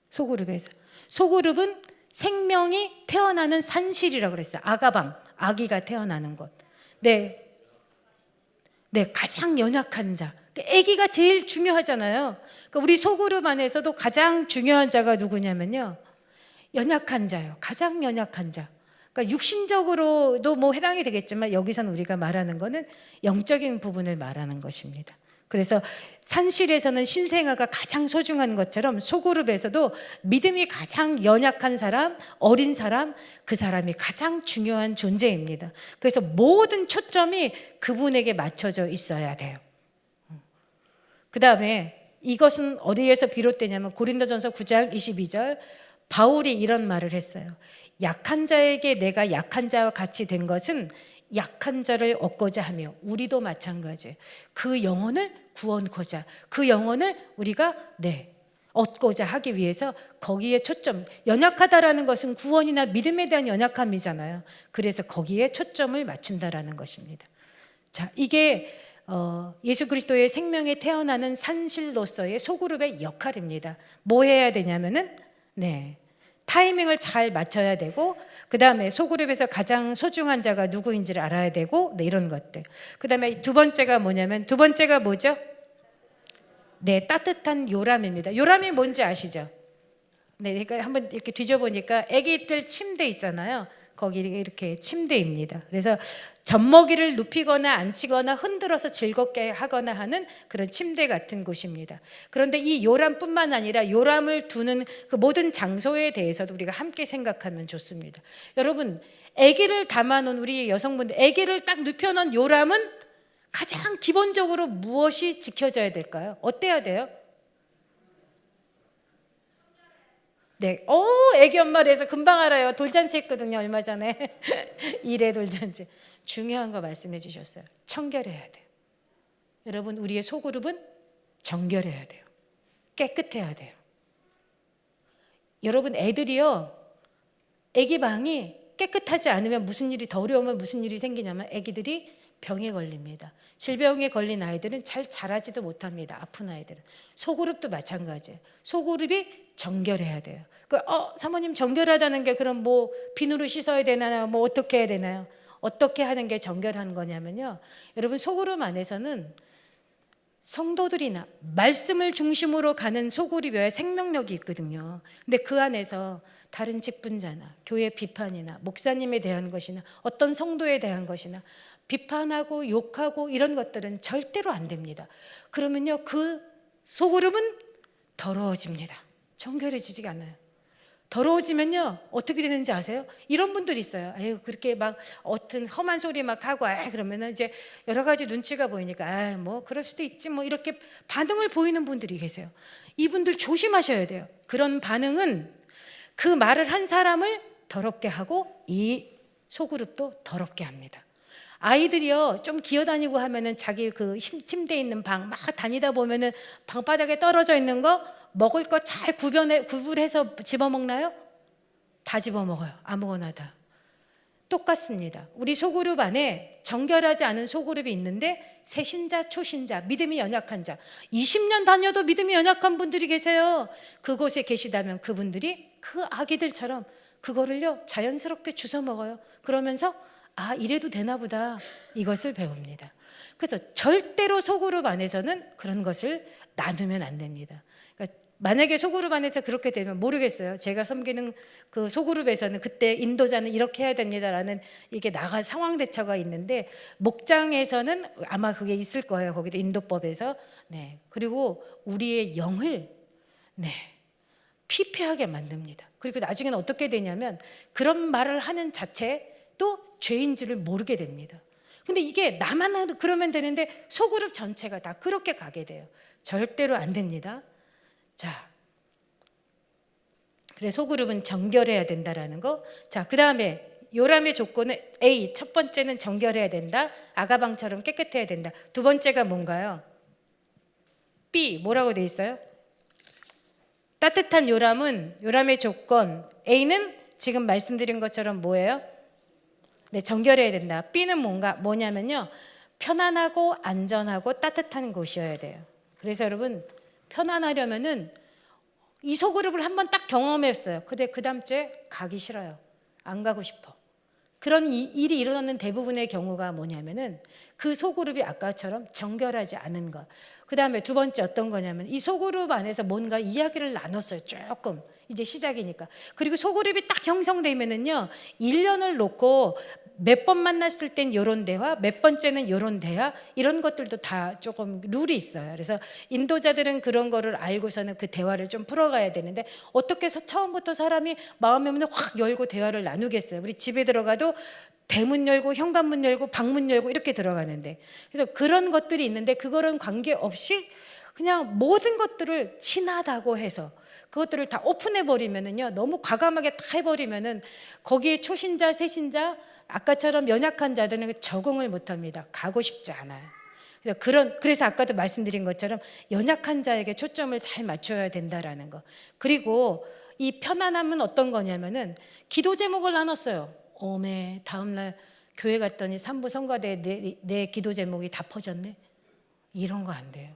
소그룹에서. 소그룹은 생명이 태어나는 산실이라고 그랬어요. 아가방, 아기가 태어나는 곳. 네, 가장 연약한 자. 아기가 제일 중요하잖아요. 그러니까 우리 소그룹 안에서도 가장 중요한 자가 누구냐면요, 연약한 자요. 가장 연약한 자. 그러니까 육신적으로도 해당이 되겠지만 여기서는 우리가 말하는 거는 영적인 부분을 말하는 것입니다. 그래서 산실에서는 신생아가 가장 소중한 것처럼 소그룹에서도 믿음이 가장 연약한 사람, 어린 사람, 그 사람이 가장 중요한 존재입니다. 그래서 모든 초점이 그분에게 맞춰져 있어야 돼요. 그 다음에 이것은 어디에서 비롯되냐면 고린도전서 9장 22절 바울이 이런 말을 했어요. 약한 자에게 내가 약한 자와 같이 된 것은 약한 자를 얻고자 하며 우리도 마찬가지. 그 영혼을 구원코자 그 영혼을 우리가 얻고자 하기 위해서 거기에 초점, 연약하다라는 것은 구원이나 믿음에 대한 연약함이잖아요. 그래서 거기에 초점을 맞춘다라는 것입니다. 자, 이게 예수 그리스도의 생명에 태어나는 산실로서의 소그룹의 역할입니다. 뭐 해야 되냐면은 타이밍을 잘 맞춰야 되고, 그 다음에 소그룹에서 가장 소중한 자가 누구인지를 알아야 되고, 이런 것들. 그 다음에 두 번째가 뭐죠? 따뜻한 요람입니다. 요람이 뭔지 아시죠? 그러니까 한번 이렇게 뒤져보니까 아기들 침대 있잖아요. 거기 이렇게 침대입니다. 그래서 젖먹이를 눕히거나 앉히거나 흔들어서 즐겁게 하거나 하는 그런 침대 같은 곳입니다. 그런데 이 요람뿐만 아니라 요람을 두는 그 모든 장소에 대해서도 우리가 함께 생각하면 좋습니다. 여러분, 아기를 담아놓은 우리 여성분들, 아기를 딱 눕혀놓은 요람은 가장 기본적으로 무엇이 지켜져야 될까요? 어때야 돼요? 애기 엄마를 해서 금방 알아요. 돌잔치 했거든요, 얼마 전에. 일회 돌잔치. 중요한 거 말씀해 주셨어요. 청결해야 돼요. 여러분, 우리의 소그룹은 정결해야 돼요. 깨끗해야 돼요. 여러분, 애들이요, 애기 방이 깨끗하지 않으면 무슨 일이, 더 어려우면 무슨 일이 생기냐면 애기들이 병에 걸립니다. 질병에 걸린 아이들은 잘 자라지도 못합니다. 아픈 아이들은. 소그룹도 마찬가지예요. 소그룹이 정결해야 돼요. 사모님 정결하다는 게 그럼 뭐 비누로 씻어야 되나요? 뭐 어떻게 해야 되나요? 어떻게 하는 게 정결한 거냐면요, 여러분, 소그룹 안에서는 성도들이나 말씀을 중심으로 가는 소그룹이어야 생명력이 있거든요. 근데 그 안에서 다른 직분자나 교회 비판이나 목사님에 대한 것이나 어떤 성도에 대한 것이나 비판하고 욕하고 이런 것들은 절대로 안 됩니다. 그러면요, 그 소그룹은 더러워집니다. 정결해지지가 않아요. 더러워지면요, 어떻게 되는지 아세요? 이런 분들이 있어요. 그렇게 막 어떤 험한 소리 막 하고, 그러면은 이제 여러 가지 눈치가 보이니까, 뭐 그럴 수도 있지, 뭐 이렇게 반응을 보이는 분들이 계세요. 이분들 조심하셔야 돼요. 그런 반응은 그 말을 한 사람을 더럽게 하고 이 소그룹도 더럽게 합니다. 아이들이요, 좀 기어다니고 하면은 자기 그 침대에 있는 방 막 다니다 보면은 방바닥에 떨어져 있는 거 먹을 거 잘 구분해서 집어먹나요? 다 집어먹어요. 아무거나 다. 똑같습니다. 우리 소그룹 안에 정결하지 않은 소그룹이 있는데 새신자, 초신자, 믿음이 연약한 자, 20년 다녀도 믿음이 연약한 분들이 계세요. 그곳에 계시다면 그분들이 그 아기들처럼 그거를요, 자연스럽게 주워 먹어요. 그러면서 이래도 되나 보다, 이것을 배웁니다. 그래서 절대로 소그룹 안에서는 그런 것을 나누면 안 됩니다. 그러니까 만약에 소그룹 안에서 그렇게 되면 모르겠어요. 제가 섬기는 그 소그룹에서는 그때 인도자는 이렇게 해야 됩니다라는 이게 나갈 상황 대처가 있는데, 목장에서는 아마 그게 있을 거예요. 거기도 인도법에서. 그리고 우리의 영을 피폐하게 만듭니다. 그리고 나중에는 어떻게 되냐면 그런 말을 하는 자체도 죄인지를 모르게 됩니다. 근데 이게 나만 그러면 되는데 소그룹 전체가 다 그렇게 가게 돼요. 절대로 안 됩니다. 자, 그래, 소그룹은 정결해야 된다라는 거. 자, 그 다음에 요람의 조건은 A, 첫 번째는 정결해야 된다. 아가방처럼 깨끗해야 된다. 두 번째가 뭔가요? B, 뭐라고 돼 있어요? 따뜻한 요람은, 요람의 조건 A는 지금 말씀드린 것처럼 뭐예요? 정결해야 된다. B는 뭐냐면요, 편안하고 안전하고 따뜻한 곳이어야 돼요. 그래서 여러분, 편안하려면은 이 소그룹을 한번 딱 경험했어요. 근데 그 다음 주에 가기 싫어요. 안 가고 싶어. 그런 일이 일어나는 대부분의 경우가 뭐냐면은 그 소그룹이 아까처럼 정결하지 않은 것. 그 다음에 두 번째 어떤 거냐면 이 소그룹 안에서 뭔가 이야기를 나눴어요. 조금. 이제 시작이니까. 그리고 소그룹이 딱 형성되면은요, 1년을 놓고 몇 번 만났을 땐 요런 대화, 몇 번째는 요런 대화, 이런 것들도 다 조금 룰이 있어요. 그래서 인도자들은 그런 거를 알고서는 그 대화를 좀 풀어가야 되는데, 어떻게 해서 처음부터 사람이 마음의 문을 확 열고 대화를 나누겠어요? 우리 집에 들어가도 대문 열고 현관문 열고 방문 열고 이렇게 들어가는데, 그래서 그런 것들이 있는데 그거랑 관계없이 그냥 모든 것들을 친하다고 해서 그것들을 다 오픈해 버리면은요, 너무 과감하게 다 해버리면은 거기에 초신자, 새신자, 아까처럼 연약한 자들은 적응을 못합니다. 가고 싶지 않아요. 그래서 아까도 말씀드린 것처럼 연약한 자에게 초점을 잘 맞춰야 된다라는 거. 그리고 이 편안함은 어떤 거냐면은 기도 제목을 나눴어요. 오메, 다음날 교회 갔더니 삼부 성가대에 내 기도 제목이 다 퍼졌네. 이런 거 안 돼요.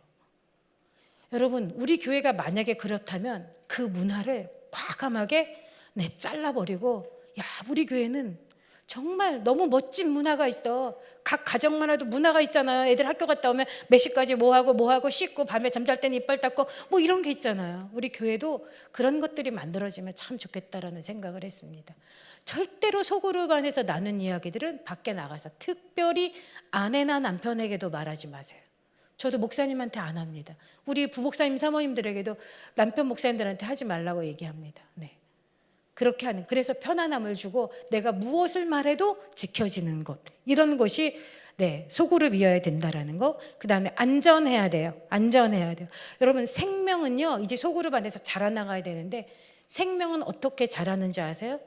여러분, 우리 교회가 만약에 그렇다면 그 문화를 과감하게 잘라버리고, 야, 우리 교회는 정말 너무 멋진 문화가 있어. 각 가정만 해도 문화가 있잖아요. 애들 학교 갔다 오면 몇 시까지 뭐하고 씻고 밤에 잠잘 때는 이빨 닦고 뭐 이런 게 있잖아요. 우리 교회도 그런 것들이 만들어지면 참 좋겠다라는 생각을 했습니다. 절대로 소그룹 안에서 나눈 이야기들은 밖에 나가서, 특별히 아내나 남편에게도 말하지 마세요. 저도 목사님한테 안 합니다. 우리 부목사님 사모님들에게도 남편 목사님들한테 하지 말라고 얘기합니다. 네. 그렇게 하는, 그래서 편안함을 주고 내가 무엇을 말해도 지켜지는 것, 이런 것이 소그룹이어야 된다라는 거. 그 다음에 안전해야 돼요. 안전해야 돼요. 여러분, 생명은요 이제 소그룹 안에서 자라나가야 되는데, 생명은 어떻게 자라는지 아세요?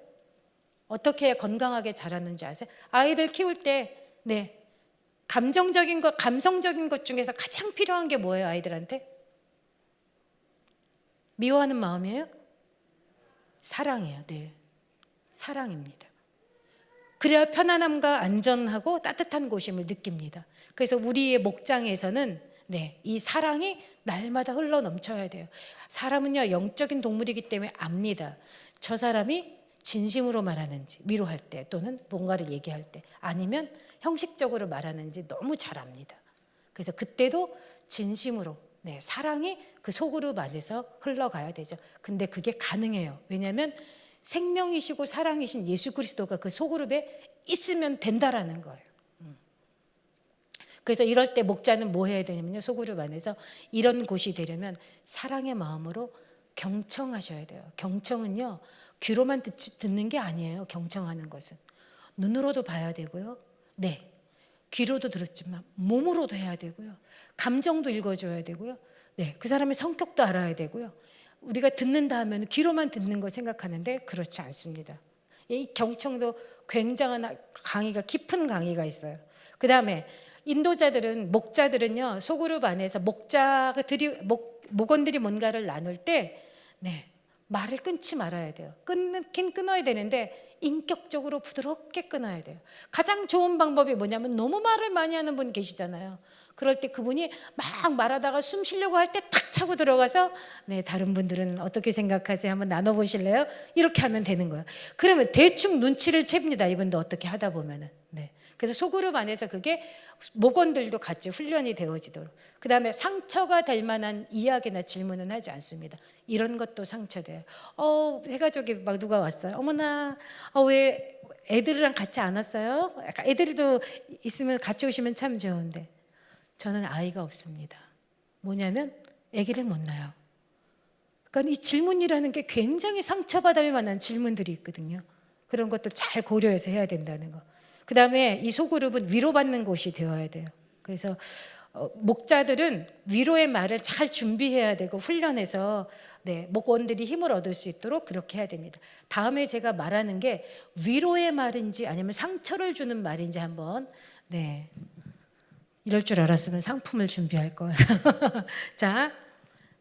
어떻게 해야 건강하게 자라는지 아세요? 아이들 키울 때 감정적인 것, 감성적인 것 중에서 가장 필요한 게 뭐예요? 아이들한테 미워하는 마음이에요? 사랑이에요. 네, 사랑입니다. 그래야 편안함과 안전하고 따뜻한 곳임을 느낍니다. 그래서 우리의 목장에서는 이 사랑이 날마다 흘러 넘쳐야 돼요. 사람은요 영적인 동물이기 때문에 압니다. 저 사람이 진심으로 말하는지, 위로할 때 또는 뭔가를 얘기할 때, 아니면 형식적으로 말하는지 너무 잘 압니다. 그래서 그때도 진심으로 사랑이 그 소그룹 안에서 흘러가야 되죠. 근데 그게 가능해요. 왜냐하면 생명이시고 사랑이신 예수 그리스도가 그 소그룹에 있으면 된다라는 거예요. 그래서 이럴 때 목자는 뭐 해야 되냐면요, 소그룹 안에서 이런 곳이 되려면 사랑의 마음으로 경청하셔야 돼요. 경청은요 귀로만 듣는 게 아니에요. 경청하는 것은 눈으로도 봐야 되고요, 귀로도 들었지만 몸으로도 해야 되고요, 감정도 읽어줘야 되고요, 그 사람의 성격도 알아야 되고요. 우리가 듣는다 하면 귀로만 듣는 걸 생각하는데 그렇지 않습니다. 이 경청도 굉장한 강의가, 깊은 강의가 있어요. 그 다음에 인도자들은, 목자들은요 소그룹 안에서 목원들이 뭔가를 나눌 때 말을 끊지 말아야 돼요. 끊긴 끊어야 되는데 인격적으로 부드럽게 끊어야 돼요. 가장 좋은 방법이 뭐냐면, 너무 말을 많이 하는 분 계시잖아요. 그럴 때 그분이 막 말하다가 숨 쉬려고 할 때 탁 차고 들어가서 다른 분들은 어떻게 생각하세요? 한번 나눠보실래요? 이렇게 하면 되는 거예요. 그러면 대충 눈치를 챕니다. 이분도 어떻게 하다 보면은. 그래서 소그룹 안에서 그게 목원들도 같이 훈련이 되어지도록. 그 다음에 상처가 될 만한 이야기나 질문은 하지 않습니다. 이런 것도 상처돼요. 해가족이 막 누가 왔어요. 어머나, 왜 애들이랑 같이 안 왔어요? 약간 애들도 있으면 같이 오시면 참 좋은데, 저는 아이가 없습니다. 뭐냐면 아기를 못 낳아요. 그러니까 이 질문이라는 게 굉장히 상처받을 만한 질문들이 있거든요. 그런 것도 잘 고려해서 해야 된다는 거. 그 다음에 이 소그룹은 위로받는 곳이 되어야 돼요. 그래서 목자들은 위로의 말을 잘 준비해야 되고 훈련해서 목원들이 힘을 얻을 수 있도록 그렇게 해야 됩니다. 다음에 제가 말하는 게 위로의 말인지 아니면 상처를 주는 말인지 한번 이럴 줄 알았으면 상품을 준비할 거예요. 자,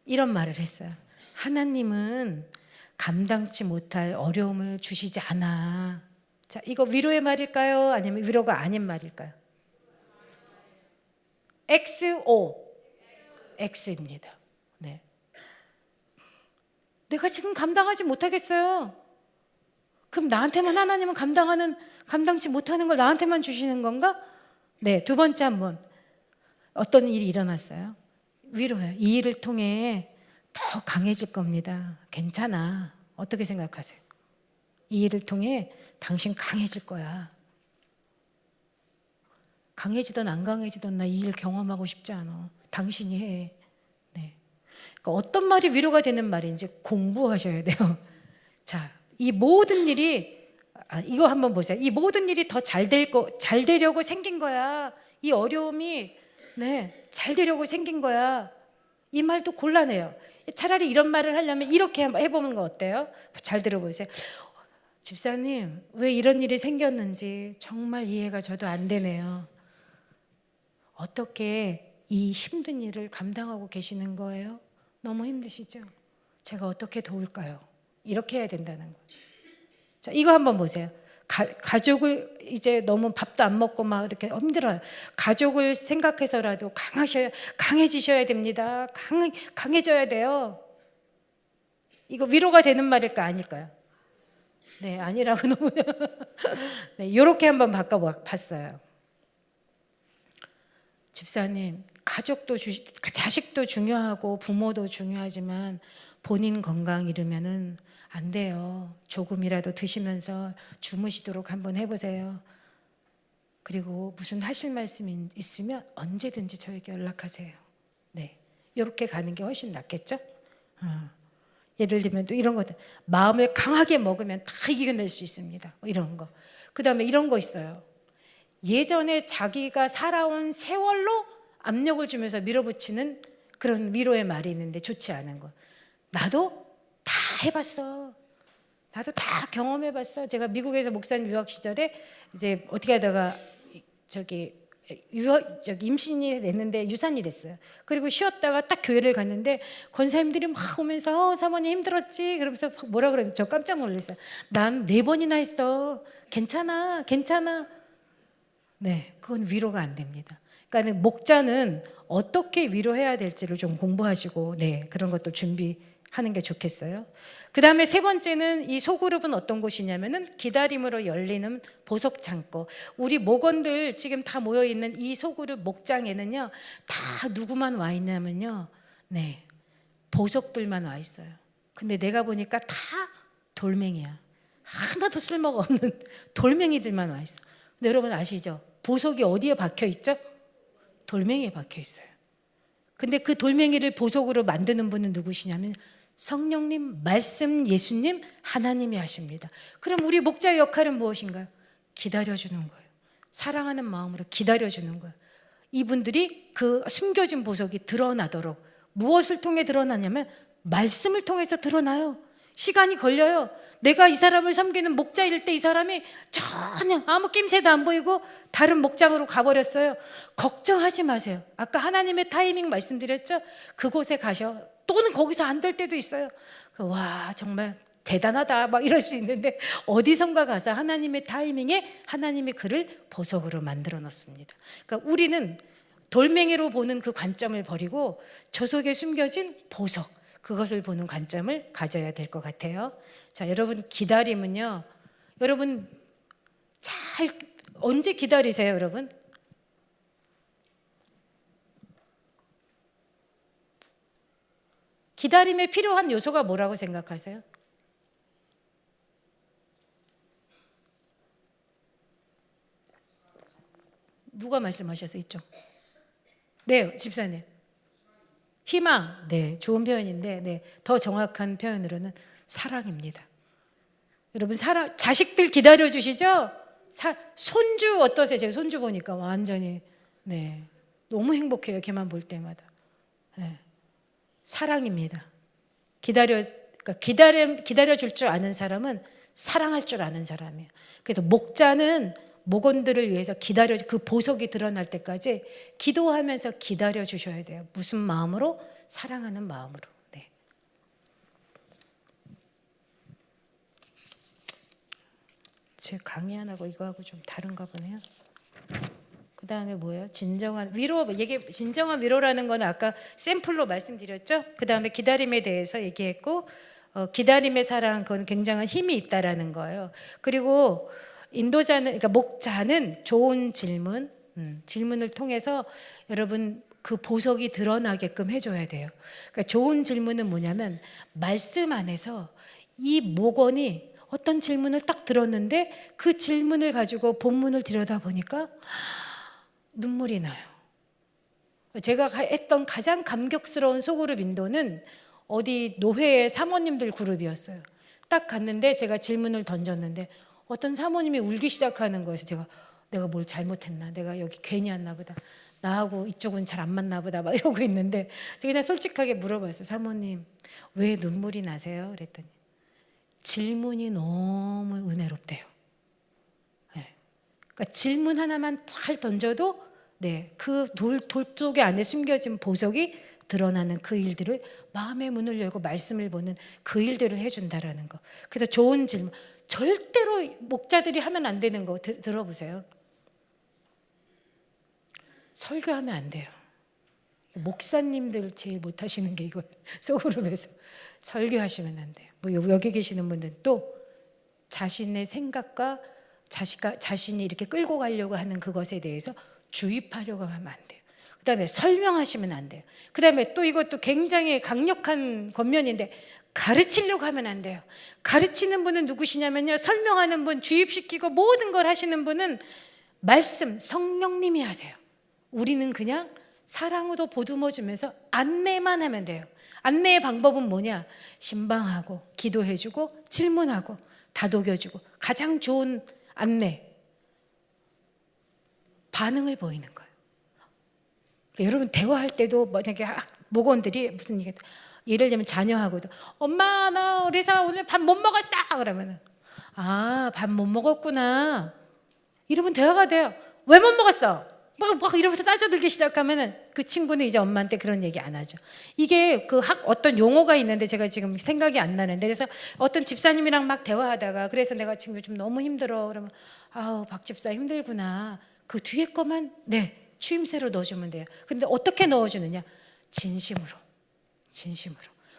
이런 말을 했어요. 하나님은 감당치 못할 어려움을 주시지 않아. 자, 이거 위로의 말일까요? 아니면 위로가 아닌 말일까요? XO, X입니다. 내가 지금 감당하지 못하겠어요. 그럼 나한테만 하나님은 감당치 못하는 걸 나한테만 주시는 건가? 두 번째 한번 어떤 일이 일어났어요? 위로해요. 이 일을 통해 더 강해질 겁니다. 괜찮아. 어떻게 생각하세요? 이 일을 통해 당신 강해질 거야. 강해지든 안 강해지든 나 이 일 경험하고 싶지 않아. 당신이 해. 네. 그러니까 어떤 말이 위로가 되는 말인지 공부하셔야 돼요. 자, 이 모든 일이 이거 한번 보세요. 이 모든 일이 더 잘 되려고 생긴 거야. 이 어려움이 잘 되려고 생긴 거야. 이 말도 곤란해요. 차라리 이런 말을 하려면 이렇게 한번 해보는 거 어때요? 잘 들어보세요. 집사님, 왜 이런 일이 생겼는지 정말 이해가 저도 안 되네요. 어떻게 이 힘든 일을 감당하고 계시는 거예요? 너무 힘드시죠? 제가 어떻게 도울까요? 이렇게 해야 된다는 거예요. 자, 이거 한번 보세요. 가족을 이제 너무 밥도 안 먹고 막 이렇게 힘들어요. 가족을 생각해서라도 강해지셔야 됩니다. 강해져야 돼요. 이거 위로가 되는 말일까 아닐까요? 네, 아니라고 너무 네, 이렇게 한번 바꿔봤어요. 집사님, 자식도 중요하고 부모도 중요하지만 본인 건강 잃으면은 안 돼요. 조금이라도 드시면서 주무시도록 한번 해보세요. 그리고 무슨 하실 말씀이 있으면 언제든지 저에게 연락하세요. 네, 이렇게 가는 게 훨씬 낫겠죠? 예를 들면 또 이런 것들, 마음을 강하게 먹으면 다 이겨낼 수 있습니다. 뭐 이런 거. 그 다음에 이런 거 있어요. 예전에 자기가 살아온 세월로 압력을 주면서 밀어붙이는 그런 위로의 말이 있는데 좋지 않은 거. 나도 다 해봤어. 나도 다 경험해봤어. 제가 미국에서 목사님 유학 시절에 이제 어떻게 하다가 임신이 됐는데 유산이 됐어요. 그리고 쉬었다가 딱 교회를 갔는데 권사님들이 막 오면서 사모님 힘들었지? 그러면서 뭐라 그러면 저 깜짝 놀랐어요. 난 4번이나 했어. 괜찮아. 네, 그건 위로가 안 됩니다. 그러니까 목자는 어떻게 위로해야 될지를 좀 공부하시고 그런 것도 준비하는 게 좋겠어요. 그 다음에 3번째는 이 소그룹은 어떤 곳이냐면은 기다림으로 열리는 보석 창고. 우리 목원들 지금 다 모여 있는 이 소그룹 목장에는요, 다 누구만 와 있냐면요, 보석들만 와 있어요. 근데 내가 보니까 다 돌멩이야. 하나도 쓸모가 없는 돌멩이들만 와 있어. 근데 여러분 아시죠? 보석이 어디에 박혀 있죠? 돌멩이에 박혀 있어요. 근데 그 돌멩이를 보석으로 만드는 분은 누구시냐면 성령님, 말씀, 예수님, 하나님이 하십니다. 그럼 우리 목자의 역할은 무엇인가요? 기다려주는 거예요. 사랑하는 마음으로 기다려주는 거예요. 이분들이 그 숨겨진 보석이 드러나도록. 무엇을 통해 드러나냐면 말씀을 통해서 드러나요. 시간이 걸려요. 내가 이 사람을 섬기는 목자일 때 이 사람이 전혀 아무 낌새도 안 보이고 다른 목장으로 가버렸어요. 걱정하지 마세요. 아까 하나님의 타이밍 말씀드렸죠? 그곳에 가셔. 또는 거기서 안 될 때도 있어요. 와, 정말 대단하다 막 이럴 수 있는데 어디선가 가서 하나님의 타이밍에 하나님이 그를 보석으로 만들어 놓습니다. 그러니까 우리는 돌멩이로 보는 그 관점을 버리고 저 속에 숨겨진 보석, 그것을 보는 관점을 가져야 될 것 같아요. 자, 여러분 기다림은요, 여러분 언제 기다리세요, 여러분? 기다림에 필요한 요소가 뭐라고 생각하세요? 누가 말씀하셨어요? 이쪽. 네, 집사님. 희망. 네, 좋은 표현인데 더 정확한 표현으로는 사랑입니다. 여러분 자식들 기다려 주시죠? 손주 어떠세요? 제가 손주 보니까 완전히 너무 행복해요. 걔만 볼 때마다. 사랑입니다. 그러니까 기다려 줄 줄 아는 사람은 사랑할 줄 아는 사람이에요. 그래서 목자는 목원들을 위해서 그 보석이 드러날 때까지 기도하면서 기다려 주셔야 돼요. 무슨 마음으로? 사랑하는 마음으로. 제 강의 안 하고 이거하고 좀 다른가 보네요. 그 다음에 뭐예요? 진정한 위로라는 거는 아까 샘플로 말씀드렸죠? 그 다음에 기다림에 대해서 얘기했고, 기다림의 사랑, 그건 굉장한 힘이 있다라는 거예요. 그리고 그러니까 목자는 좋은 질문을 통해서 여러분 그 보석이 드러나게끔 해줘야 돼요. 그러니까 좋은 질문은 뭐냐면 말씀 안에서 이 목원이 어떤 질문을 딱 들었는데 그 질문을 가지고 본문을 들여다보니까 눈물이 나요. 제가 했던 가장 감격스러운 소그룹 인도는 어디 노회 사모님들 그룹이었어요. 딱 갔는데 제가 질문을 던졌는데 어떤 사모님이 울기 시작하는 거예요. 내가 뭘 잘못했나, 내가 여기 괜히 왔나 보다, 나하고 이쪽은 잘 안 맞나 보다 막 이러고 있는데 제가 그냥 솔직하게 물어봤어요. 사모님 왜 눈물이 나세요? 그랬더니 질문이 너무 은혜롭대요. 네. 그러니까 질문 하나만 잘 던져도 그 돌 속에 안에 숨겨진 보석이 드러나는 그 일들을, 마음의 문을 열고 말씀을 보는 그 일들을 해준다라는 거. 그래서 좋은 질문, 절대로 목자들이 하면 안 되는 거 들어보세요. 설교하면 안 돼요. 목사님들 제일 못하시는 게 이거예요. 소그룹에서 설교하시면 안 돼요. 뭐 여기 계시는 분들은 또 자신의 생각과 자신이 이렇게 끌고 가려고 하는 그것에 대해서 주입하려고 하면 안 돼요. 그 다음에 설명하시면 안 돼요. 그 다음에 또 이것도 굉장히 강력한 권면인데 가르치려고 하면 안 돼요. 가르치는 분은 누구시냐면요, 설명하는 분, 주입시키고 모든 걸 하시는 분은 말씀, 성령님이 하세요. 우리는 그냥 사랑으로 보듬어주면서 안내만 하면 돼요. 안내의 방법은 뭐냐? 신방하고 기도해주고 질문하고 다독여주고, 가장 좋은 안내, 반응을 보이는 거예요. 여러분 대화할 때도 만약에 목원들이 무슨 얘기, 예를 들면 자녀하고도 엄마 나 리사 오늘 밥 못 먹었어 그러면은 밥 못 먹었구나 이러면 대화가 돼요. 왜 못 먹었어? 막 이러면서 따져들기 시작하면은 그 친구는 이제 엄마한테 그런 얘기 안 하죠. 이게 어떤 용어가 있는데 제가 지금 생각이 안 나는데, 그래서 어떤 집사님이랑 막 대화하다가 그래서 내가 지금 요즘 너무 힘들어 그러면 박 집사 힘들구나. 그 뒤에 거만 추임새로 넣어주면 돼요. 근데 어떻게 넣어주느냐? 진심으로.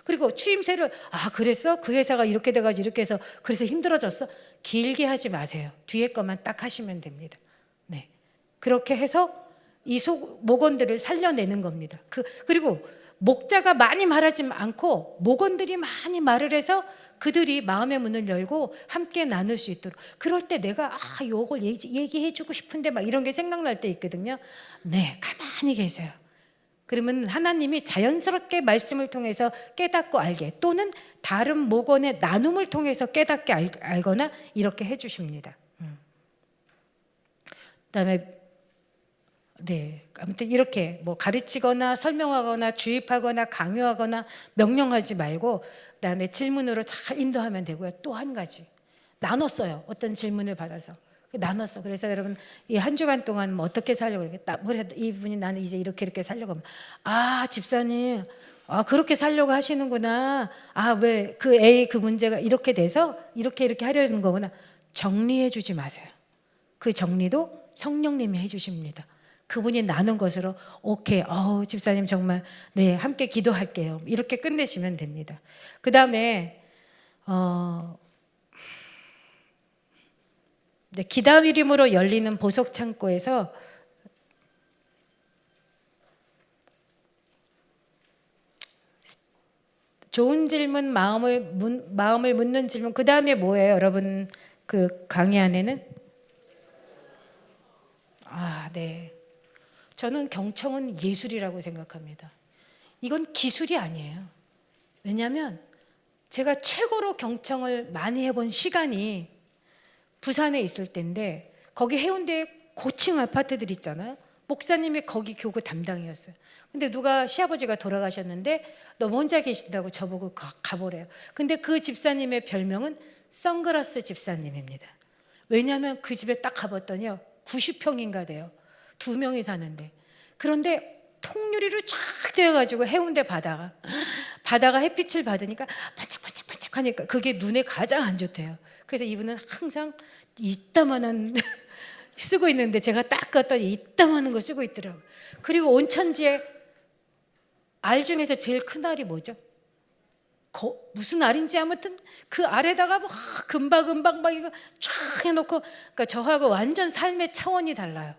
그리고 추임새를 그랬어? 그 회사가 이렇게 돼가지고 이렇게 해서 그래서 힘들어졌어? 길게 하지 마세요. 뒤에 거만 딱 하시면 됩니다. 그렇게 해서 이 목원들을 살려내는 겁니다. 그리고 목자가 많이 말하지 않고 목원들이 많이 말을 해서 그들이 마음의 문을 열고 함께 나눌 수 있도록. 그럴 때 내가 이걸 얘기해주고 싶은데 막 이런 게 생각날 때 있거든요. 가만히 계세요. 그러면 하나님이 자연스럽게 말씀을 통해서 깨닫고 알게, 또는 다른 목원의 나눔을 통해서 깨닫게 알거나 이렇게 해주십니다. 그다음에 아무튼 이렇게 뭐 가르치거나 설명하거나 주입하거나 강요하거나 명령하지 말고, 그다음에 질문으로 잘 인도하면 되고요. 또 한 가지 나눴어요. 어떤 질문을 받아서 나눴어. 그래서 여러분 이 한 주간 동안 뭐 어떻게 살려고 그러겠다. 이분이 나는 이제 이렇게 살려고 하면 집사님 그렇게 살려고 하시는구나. 왜 그 그 문제가 이렇게 돼서 이렇게 하려는 거구나. 정리해 주지 마세요. 그 정리도 성령님이 해 주십니다. 그분이 나눈 것으로 오케이, 집사님 정말 함께 기도할게요. 이렇게 끝내시면 됩니다. 그 다음에 기담 이름으로 열리는 보석 창고에서 좋은 질문, 마음을 묻는 질문. 그 다음에 뭐예요, 여러분? 그 강의 안에는 저는 경청은 예술이라고 생각합니다. 이건 기술이 아니에요. 왜냐하면 제가 최고로 경청을 많이 해본 시간이 부산에 있을 때인데, 거기 해운대에 고층 아파트들 있잖아요. 목사님이 거기 교구 담당이었어요. 근데 누가 시아버지가 돌아가셨는데 너무 혼자 계신다고 저보고 가보래요. 근데 그 집사님의 별명은 선글라스 집사님입니다. 왜냐하면 그 집에 딱 가봤더니요, 90평인가 돼요. 2명이 사는데. 그런데 통유리로 쫙 되어가지고 해운대 바다가 햇빛을 받으니까 반짝반짝반짝 하니까 그게 눈에 가장 안 좋대요. 그래서 이분은 항상 이따만한 쓰고 있는데, 제가 딱 갔더니 이따만한 거 쓰고 있더라고요. 그리고 온천지에 알 중에서 제일 큰 알이 뭐죠? 무슨 알인지 아무튼 그 알에다가 막 금방 막 이거 쫙 해놓고, 그러니까 저하고 완전 삶의 차원이 달라요.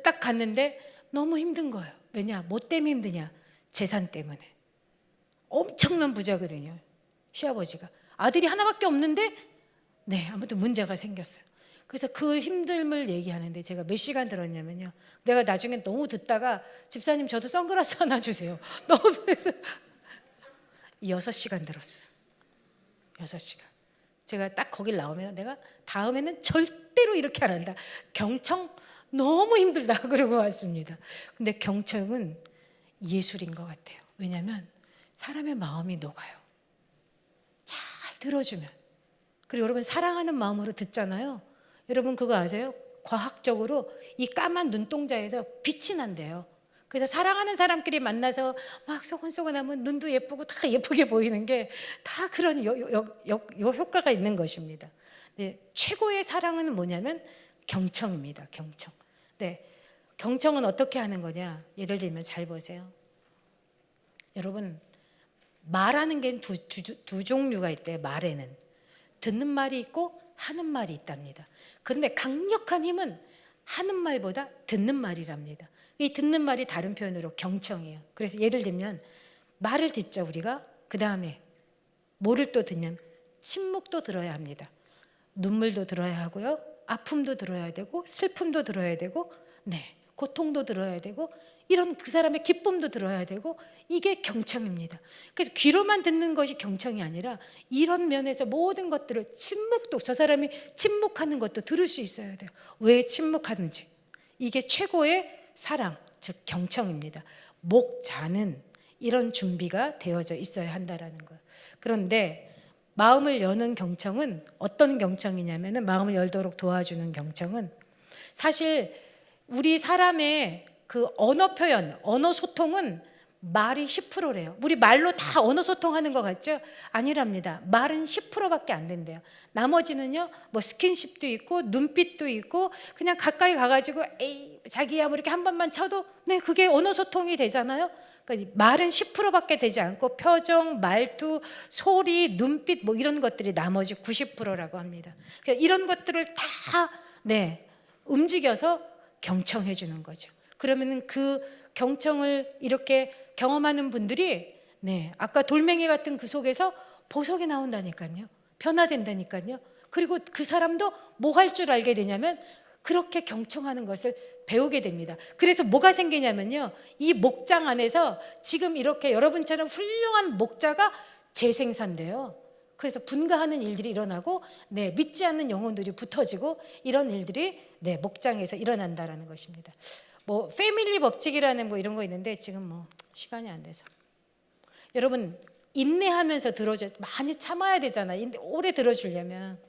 딱 갔는데 너무 힘든 거예요. 왜냐? 뭐 때문에 힘드냐? 재산 때문에. 엄청난 부자거든요, 시아버지가. 아들이 하나밖에 없는데 아무튼 문제가 생겼어요. 그래서 그 힘듦을 얘기하는데 제가 몇 시간 들었냐면요, 내가 나중에 너무 듣다가 집사님 저도 선글라스 하나 주세요. 너무 그래서 6시간 들었어요. 6시간. 제가 딱 거길 나오면 내가 다음에는 절대로 이렇게 안 한다. 경청 너무 힘들다 그러고 왔습니다. 근데 경청은 예술인 것 같아요. 왜냐하면 사람의 마음이 녹아요. 잘 들어주면. 그리고 여러분 사랑하는 마음으로 듣잖아요. 여러분 그거 아세요? 과학적으로 이 까만 눈동자에서 빛이 난대요. 그래서 사랑하는 사람끼리 만나서 막 소곤소곤하면 눈도 예쁘고 다 예쁘게 보이는 게 다 그런 효과가 있는 것입니다. 네, 최고의 사랑은 뭐냐면 경청입니다. 경청. 네, 경청은 어떻게 하는 거냐? 예를 들면 잘 보세요. 여러분 말하는 게 두 종류가 있대요. 말에는 듣는 말이 있고 하는 말이 있답니다. 그런데 강력한 힘은 하는 말보다 듣는 말이랍니다. 이 듣는 말이 다른 표현으로 경청이에요. 그래서 예를 들면 말을 듣죠 우리가. 그 다음에 뭐를 또 듣냐면 침묵도 들어야 합니다. 눈물도 들어야 하고요, 아픔도 들어야 되고, 슬픔도 들어야 되고, 네, 고통도 들어야 되고, 이런 그 사람의 기쁨도 들어야 되고, 이게 경청입니다. 그래서 귀로만 듣는 것이 경청이 아니라 이런 면에서 모든 것들을, 침묵도, 저 사람이 침묵하는 것도 들을 수 있어야 돼요. 왜 침묵하는지. 이게 최고의 사랑, 즉 경청입니다. 목자는 이런 준비가 되어져 있어야 한다라는 거예요. 그런데 마음을 여는 경청은 어떤 경청이냐면은, 마음을 열도록 도와주는 경청은 사실 우리 사람의 그 언어 표현, 언어 소통은 말이 10%래요. 우리 말로 다 언어 소통하는 것 같죠? 아니랍니다. 말은 10%밖에 안 된대요. 나머지는요, 뭐 스킨십도 있고 눈빛도 있고, 그냥 가까이 가가지고 에이 자기야 뭐 이렇게 한 번만 쳐도 네, 그게 언어 소통이 되잖아요. 그러니까 말은 10%밖에 되지 않고 표정, 말투, 소리, 눈빛 뭐 이런 것들이 나머지 90%라고 합니다. 그러니까 이런 것들을 다 네, 움직여서 경청해 주는 거죠. 그러면은 그 경청을 이렇게 경험하는 분들이 네, 아까 돌멩이 같은 그 속에서 보석이 나온다니까요. 변화된다니까요. 그리고 그 사람도 뭐 할 줄 알게 되냐면 그렇게 경청하는 것을 배우게 됩니다. 그래서 뭐가 생기냐면요, 이 목장 안에서 지금 이렇게 여러분처럼 훌륭한 목자가 재생산돼요. 그래서 분가하는 일들이 일어나고 네, 믿지 않는 영혼들이 붙어지고 이런 일들이 네, 목장에서 일어난다라는 것입니다. 뭐 패밀리 법칙이라는 뭐 이런 거 있는데 지금 뭐 시간이 안 돼서, 여러분 인내하면서 들어줘. 많이 참아야 되잖아요. 오래 들어주려면.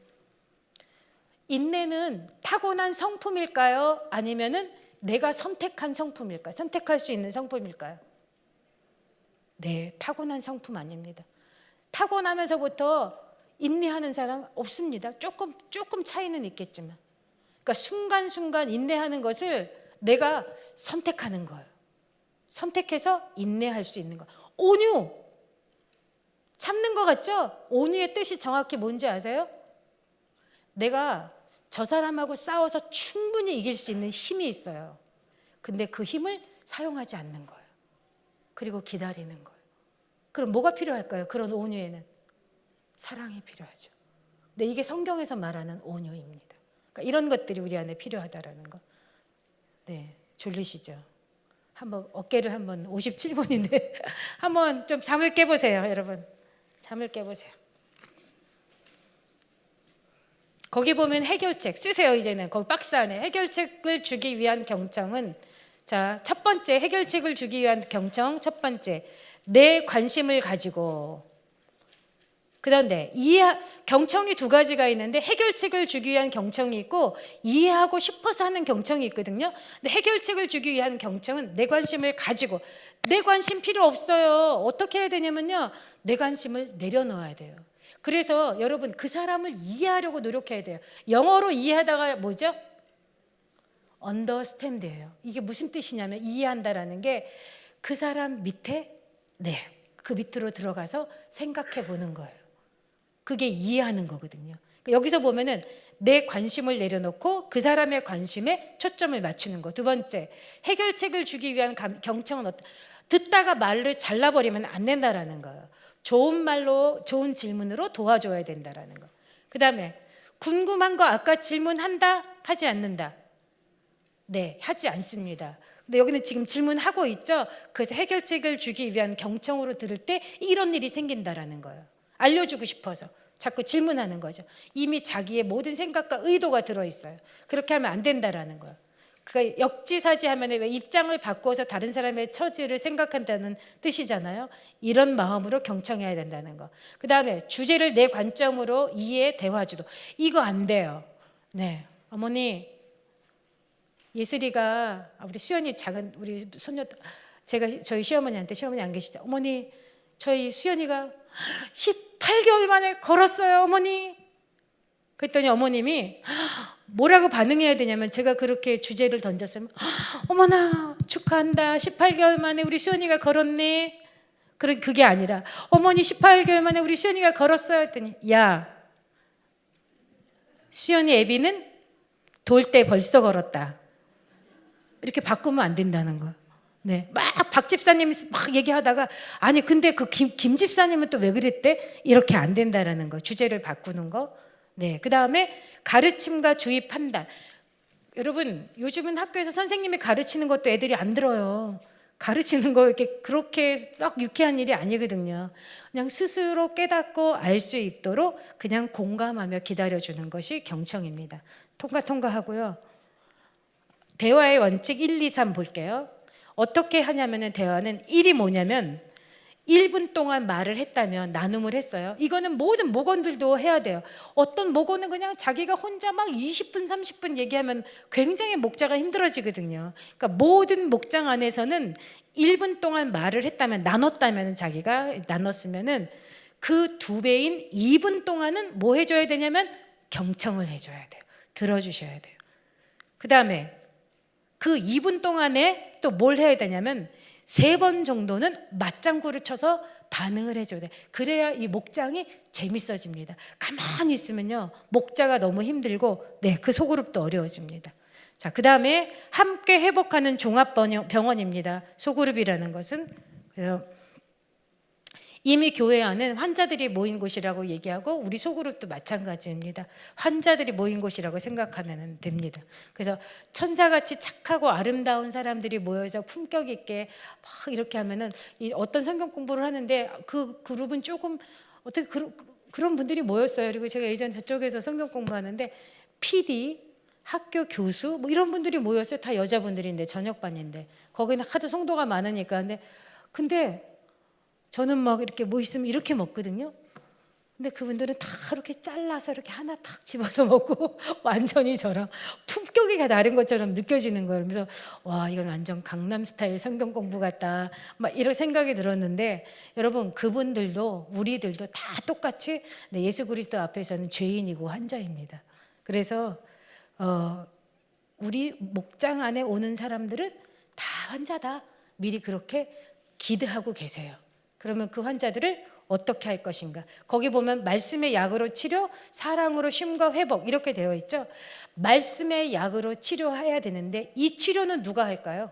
인내는 타고난 성품일까요? 아니면은 내가 선택한 성품일까요? 선택할 수 있는 성품일까요? 네, 타고난 성품 아닙니다. 타고나면서부터 인내하는 사람 없습니다. 조금 차이는 있겠지만, 그러니까 순간순간 인내하는 것을 내가 선택하는 거예요. 선택해서 인내할 수 있는 거. 온유, 참는 것 같죠? 온유의 뜻이 정확히 뭔지 아세요? 내가 저 사람하고 싸워서 충분히 이길 수 있는 힘이 있어요. 근데 그 힘을 사용하지 않는 거예요. 그리고 기다리는 거예요. 그럼 뭐가 필요할까요? 그런 온유에는 사랑이 필요하죠. 근데 이게 성경에서 말하는 온유입니다. 그러니까 이런 것들이 우리 안에 필요하다라는 거. 네, 졸리시죠? 한번 어깨를 한번 57분인데 한번 좀 잠을 깨보세요, 여러분. 잠을 깨보세요. 거기 보면 해결책 쓰세요. 이제는 거기 박스 안에 해결책을 주기 위한 경청은, 자, 첫 번째 해결책을 주기 위한 경청, 첫 번째 내 관심을 가지고. 그런데 경청이 두 가지가 있는데 해결책을 주기 위한 경청이 있고 이해하고 싶어서 하는 경청이 있거든요. 근데 해결책을 주기 위한 경청은 내 관심을 가지고. 내 관심 필요 없어요. 어떻게 해야 되냐면요, 내 관심을 내려놓아야 돼요. 그래서 여러분 그 사람을 이해하려고 노력해야 돼요. 영어로 이해하다가 뭐죠? understand예요. 이게 무슨 뜻이냐면, 이해한다라는 게 그 사람 밑에, 네, 그 밑으로 들어가서 생각해 보는 거예요. 그게 이해하는 거거든요. 여기서 보면은 내 관심을 내려놓고 그 사람의 관심에 초점을 맞추는 거. 두 번째, 해결책을 주기 위한 경청은 듣다가 말을 잘라버리면 안 된다라는 거예요. 좋은 말로, 좋은 질문으로 도와줘야 된다라는 거. 그 다음에 궁금한 거 아까 질문한다? 하지 않는다? 네, 하지 않습니다. 근데 여기는 지금 질문하고 있죠. 그래서 해결책을 주기 위한 경청으로 들을 때 이런 일이 생긴다라는 거예요. 알려주고 싶어서 자꾸 질문하는 거죠. 이미 자기의 모든 생각과 의도가 들어있어요. 그렇게 하면 안 된다라는 거예요. 그러니까 역지사지하면 왜 입장을 바꿔서 다른 사람의 처지를 생각한다는 뜻이잖아요. 이런 마음으로 경청해야 된다는 거. 그 다음에 주제를 내 관점으로 이해, 대화주도. 이거 안 돼요. 네, 어머니 예슬이가 우리 수연이 작은 우리 손녀, 제가 저희 시어머니한테, 시어머니 안 계시죠? 어머니 저희 수연이가 18개월 만에 걸었어요 어머니. 그랬더니 어머님이 뭐라고 반응해야 되냐면, 제가 그렇게 주제를 던졌으면 어머나 축하한다 18개월 만에 우리 수연이가 걸었네. 그게 아니라 어머니 18개월 만에 우리 수연이가 걸었어요 했더니, 야 수연이 애비는 돌 때 벌써 걸었다. 이렇게 바꾸면 안 된다는 거예요. 네, 막 박 집사님이 막 얘기하다가 아니 근데 그 김 집사님은 또 왜 그랬대? 이렇게 안 된다라는 거. 주제를 바꾸는 거. 네, 그 다음에 가르침과 주의 판단. 여러분 요즘은 학교에서 선생님이 가르치는 것도 애들이 안 들어요. 가르치는 거 이렇게 그렇게 썩 유쾌한 일이 아니거든요. 그냥 스스로 깨닫고 알 수 있도록 그냥 공감하며 기다려주는 것이 경청입니다. 통과하고요. 대화의 원칙 1, 2, 3 볼게요. 어떻게 하냐면은 대화는 1이 뭐냐면 1분 동안 말을 했다면 나눔을 했어요. 이거는 모든 목원들도 해야 돼요. 어떤 목원은 그냥 자기가 혼자 막 20분 30분 얘기하면 굉장히 목자가 힘들어지거든요. 그러니까 모든 목장 안에서는 1분 동안 말을 했다면, 나눴다면, 자기가 나눴으면은 그 2배인 2분 동안은 뭐 해줘야 되냐면 경청을 해줘야 돼요. 들어주셔야 돼요. 그 다음에 그 2분 동안에 또 뭘 해야 되냐면 3번 정도는 맞장구를 쳐서 반응을 해줘야 돼. 그래야 이 목장이 재밌어집니다. 가만히 있으면요 목자가 너무 힘들고 그 소그룹도 어려워집니다. 자, 그 다음에 함께 회복하는 종합병원입니다. 소그룹이라는 것은 이미 교회 안은 환자들이 모인 곳이라고 얘기하고 우리 소그룹도 마찬가지입니다. 환자들이 모인 곳이라고 생각하면 됩니다. 그래서 천사같이 착하고 아름다운 사람들이 모여서 품격 있게 막 이렇게 하면은 어떤 성경 공부를 하는데 그 그룹은 조금 어떻게 그런 분들이 모였어요. 그리고 제가 예전 저쪽에서 성경 공부하는데 PD, 학교 교수 뭐 이런 분들이 모였어요. 다 여자분들인데 저녁반인데 거기는 하도 성도가 많으니까 근데 저는 막 이렇게 뭐 있으면 이렇게 먹거든요. 근데 그분들은 다 이렇게 잘라서 이렇게 하나 탁 집어서 먹고 완전히 저랑 품격이 다른 것처럼 느껴지는 거예요. 그래서 와, 이건 완전 강남 스타일 성경 공부 같다 막 이런 생각이 들었는데, 여러분 그분들도 우리들도 다 똑같이 예수 그리스도 앞에서는 죄인이고 환자입니다. 그래서 우리 목장 안에 오는 사람들은 다 환자다. 미리 그렇게 기대하고 계세요. 그러면 그 환자들을 어떻게 할 것인가? 거기 보면 말씀의 약으로 치료, 사랑으로 쉼과 회복 이렇게 되어 있죠. 말씀의 약으로 치료해야 되는데 이 치료는 누가 할까요?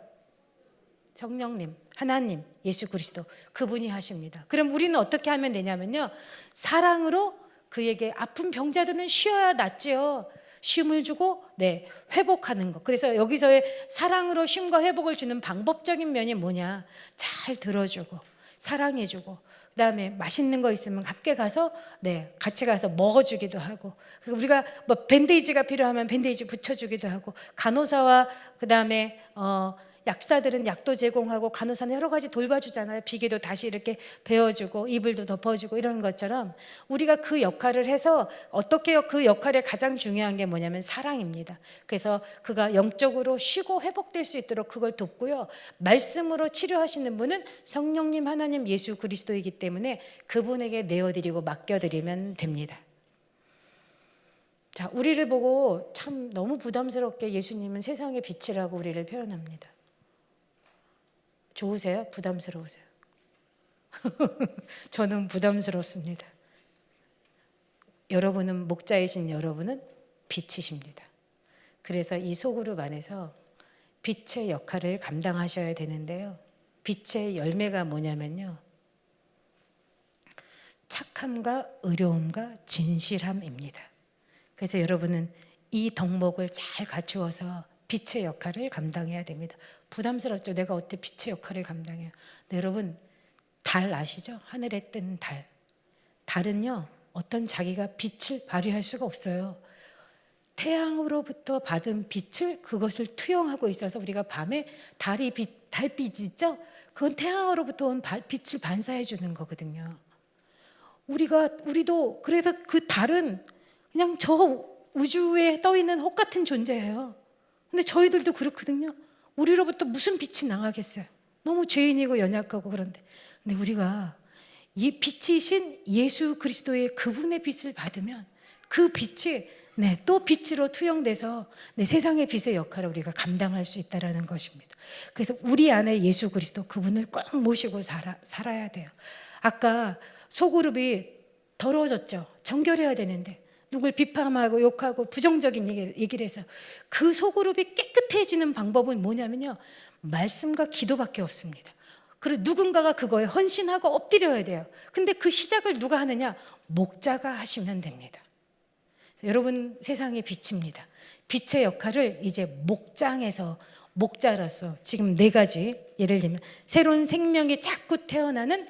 성령님, 하나님, 예수 그리스도, 그분이 하십니다. 그럼 우리는 어떻게 하면 되냐면요, 사랑으로 그에게 아픈 병자들은 쉬어야 낫지요. 쉼을 주고 회복하는 것. 그래서 여기서의 사랑으로 쉼과 회복을 주는 방법적인 면이 뭐냐? 잘 들어주고 사랑해주고, 그다음에 맛있는 거 있으면 함께 가서 같이 가서 먹어주기도 하고, 우리가 뭐 밴데이지가 필요하면 밴데이지 붙여주기도 하고, 간호사와 그다음에 약사들은 약도 제공하고 간호사는 여러 가지 돌봐주잖아요. 비계도 다시 이렇게 베어주고 이불도 덮어주고 이런 것처럼 우리가 그 역할을 해서 어떻게 그 역할의 가장 중요한 게 뭐냐면 사랑입니다. 그래서 그가 영적으로 쉬고 회복될 수 있도록 그걸 돕고요. 말씀으로 치료하시는 분은 성령님, 하나님, 예수 그리스도이기 때문에 그분에게 내어드리고 맡겨드리면 됩니다. 자, 우리를 보고 참 너무 부담스럽게 예수님은 세상의 빛이라고 우리를 표현합니다. 좋으세요? 부담스러우세요? 저는 부담스럽습니다. 여러분은, 목자이신 여러분은 빛이십니다. 그래서 이 소그룹 안에서 빛의 역할을 감당하셔야 되는데요, 빛의 열매가 뭐냐면요, 착함과 의로움과 진실함입니다. 그래서 여러분은 이 덕목을 잘 갖추어서 빛의 역할을 감당해야 됩니다. 부담스럽죠. 내가 어떻게 빛의 역할을 감당해요? 네, 여러분 달 아시죠? 하늘에 뜬 달. 달은요 어떤 자기가 빛을 발휘할 수가 없어요. 태양으로부터 받은 빛을 그것을 투영하고 있어서 우리가 밤에 달빛 있죠? 그건 태양으로부터 온 빛을 반사해 주는 거거든요. 우리도 그래서 그 달은 그냥 저 우주에 떠 있는 혹 같은 존재예요. 근데 저희들도 그렇거든요. 우리로부터 무슨 빛이 나가겠어요? 너무 죄인이고 연약하고 그런데. 근데 우리가 이 빛이신 예수 그리스도의 그분의 빛을 받으면 그 빛이 또 빛으로 투영돼서 세상의 빛의 역할을 우리가 감당할 수 있다는 것입니다. 그래서 우리 안에 예수 그리스도 그분을 꼭 모시고 살아야 돼요. 아까 소그룹이 더러워졌죠. 정결해야 되는데 누굴 비판하고 욕하고 부정적인 얘기를 해서 그 소그룹이 깨끗해지는 방법은 뭐냐면요, 말씀과 기도밖에 없습니다. 그리고 누군가가 그거에 헌신하고 엎드려야 돼요. 근데 그 시작을 누가 하느냐? 목자가 하시면 됩니다. 여러분 세상의 빛입니다. 빛의 역할을 이제 목자로서 지금 4가지, 예를 들면 새로운 생명이 자꾸 태어나는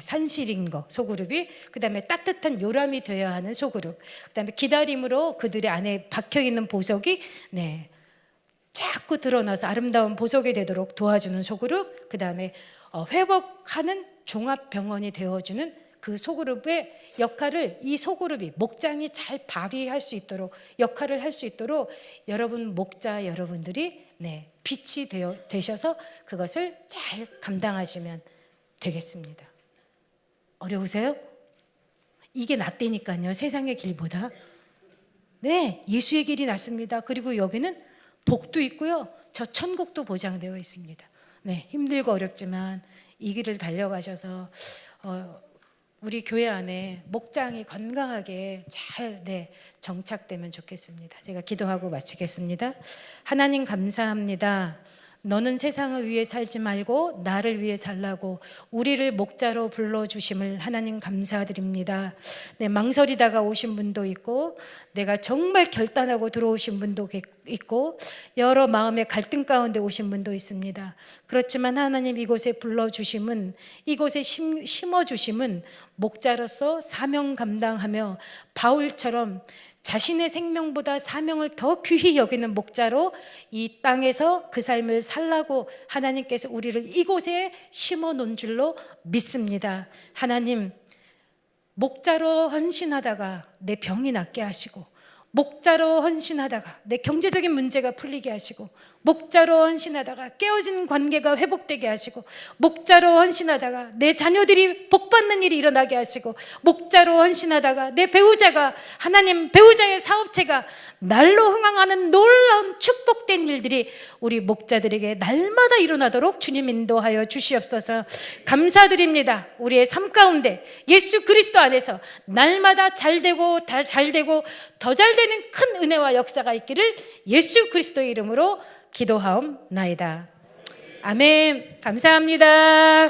산실인 거 소그룹이, 그 다음에 따뜻한 요람이 되어야 하는 소그룹, 그 다음에 기다림으로 그들의 안에 박혀있는 보석이 자꾸 드러나서 아름다운 보석이 되도록 도와주는 소그룹, 그 다음에 회복하는 종합병원이 되어주는 그 소그룹의 역할을 이 소그룹이 목장이 잘 발휘할 수 있도록 역할을 할 수 있도록 여러분 목자 여러분들이 빛이 되셔서 그것을 잘 감당하시면 되겠습니다. 어려우세요? 이게 낫다니까요. 세상의 길보다. 예수의 길이 낫습니다. 그리고 여기는 복도 있고요, 저 천국도 보장되어 있습니다. 힘들고 어렵지만 이 길을 달려가셔서 우리 교회 안에 목장이 건강하게 잘 정착되면 좋겠습니다. 제가 기도하고 마치겠습니다. 하나님 감사합니다. 너는 세상을 위해 살지 말고 나를 위해 살라고 우리를 목자로 불러주심을 하나님 감사드립니다. 망설이다가 오신 분도 있고 내가 정말 결단하고 들어오신 분도 있고 여러 마음의 갈등 가운데 오신 분도 있습니다. 그렇지만 하나님 이곳에 불러주심은, 이곳에 심어주심은 목자로서 사명 감당하며 바울처럼 자신의 생명보다 사명을 더 귀히 여기는 목자로 이 땅에서 그 삶을 살라고 하나님께서 우리를 이곳에 심어 놓은 줄로 믿습니다. 하나님, 목자로 헌신하다가 내 병이 낫게 하시고, 목자로 헌신하다가 내 경제적인 문제가 풀리게 하시고, 목자로 헌신하다가 깨어진 관계가 회복되게 하시고, 목자로 헌신하다가 내 자녀들이 복받는 일이 일어나게 하시고, 목자로 헌신하다가 내 배우자가, 하나님 배우자의 사업체가 날로 흥황하는 놀라운 축복된 일들이 우리 목자들에게 날마다 일어나도록 주님 인도하여 주시옵소서. 감사드립니다. 우리의 삶 가운데 예수 그리스도 안에서 날마다 잘되고 더 잘되는 큰 은혜와 역사가 있기를 예수 그리스도의 이름으로 기도하옵나이다. 아멘. 감사합니다.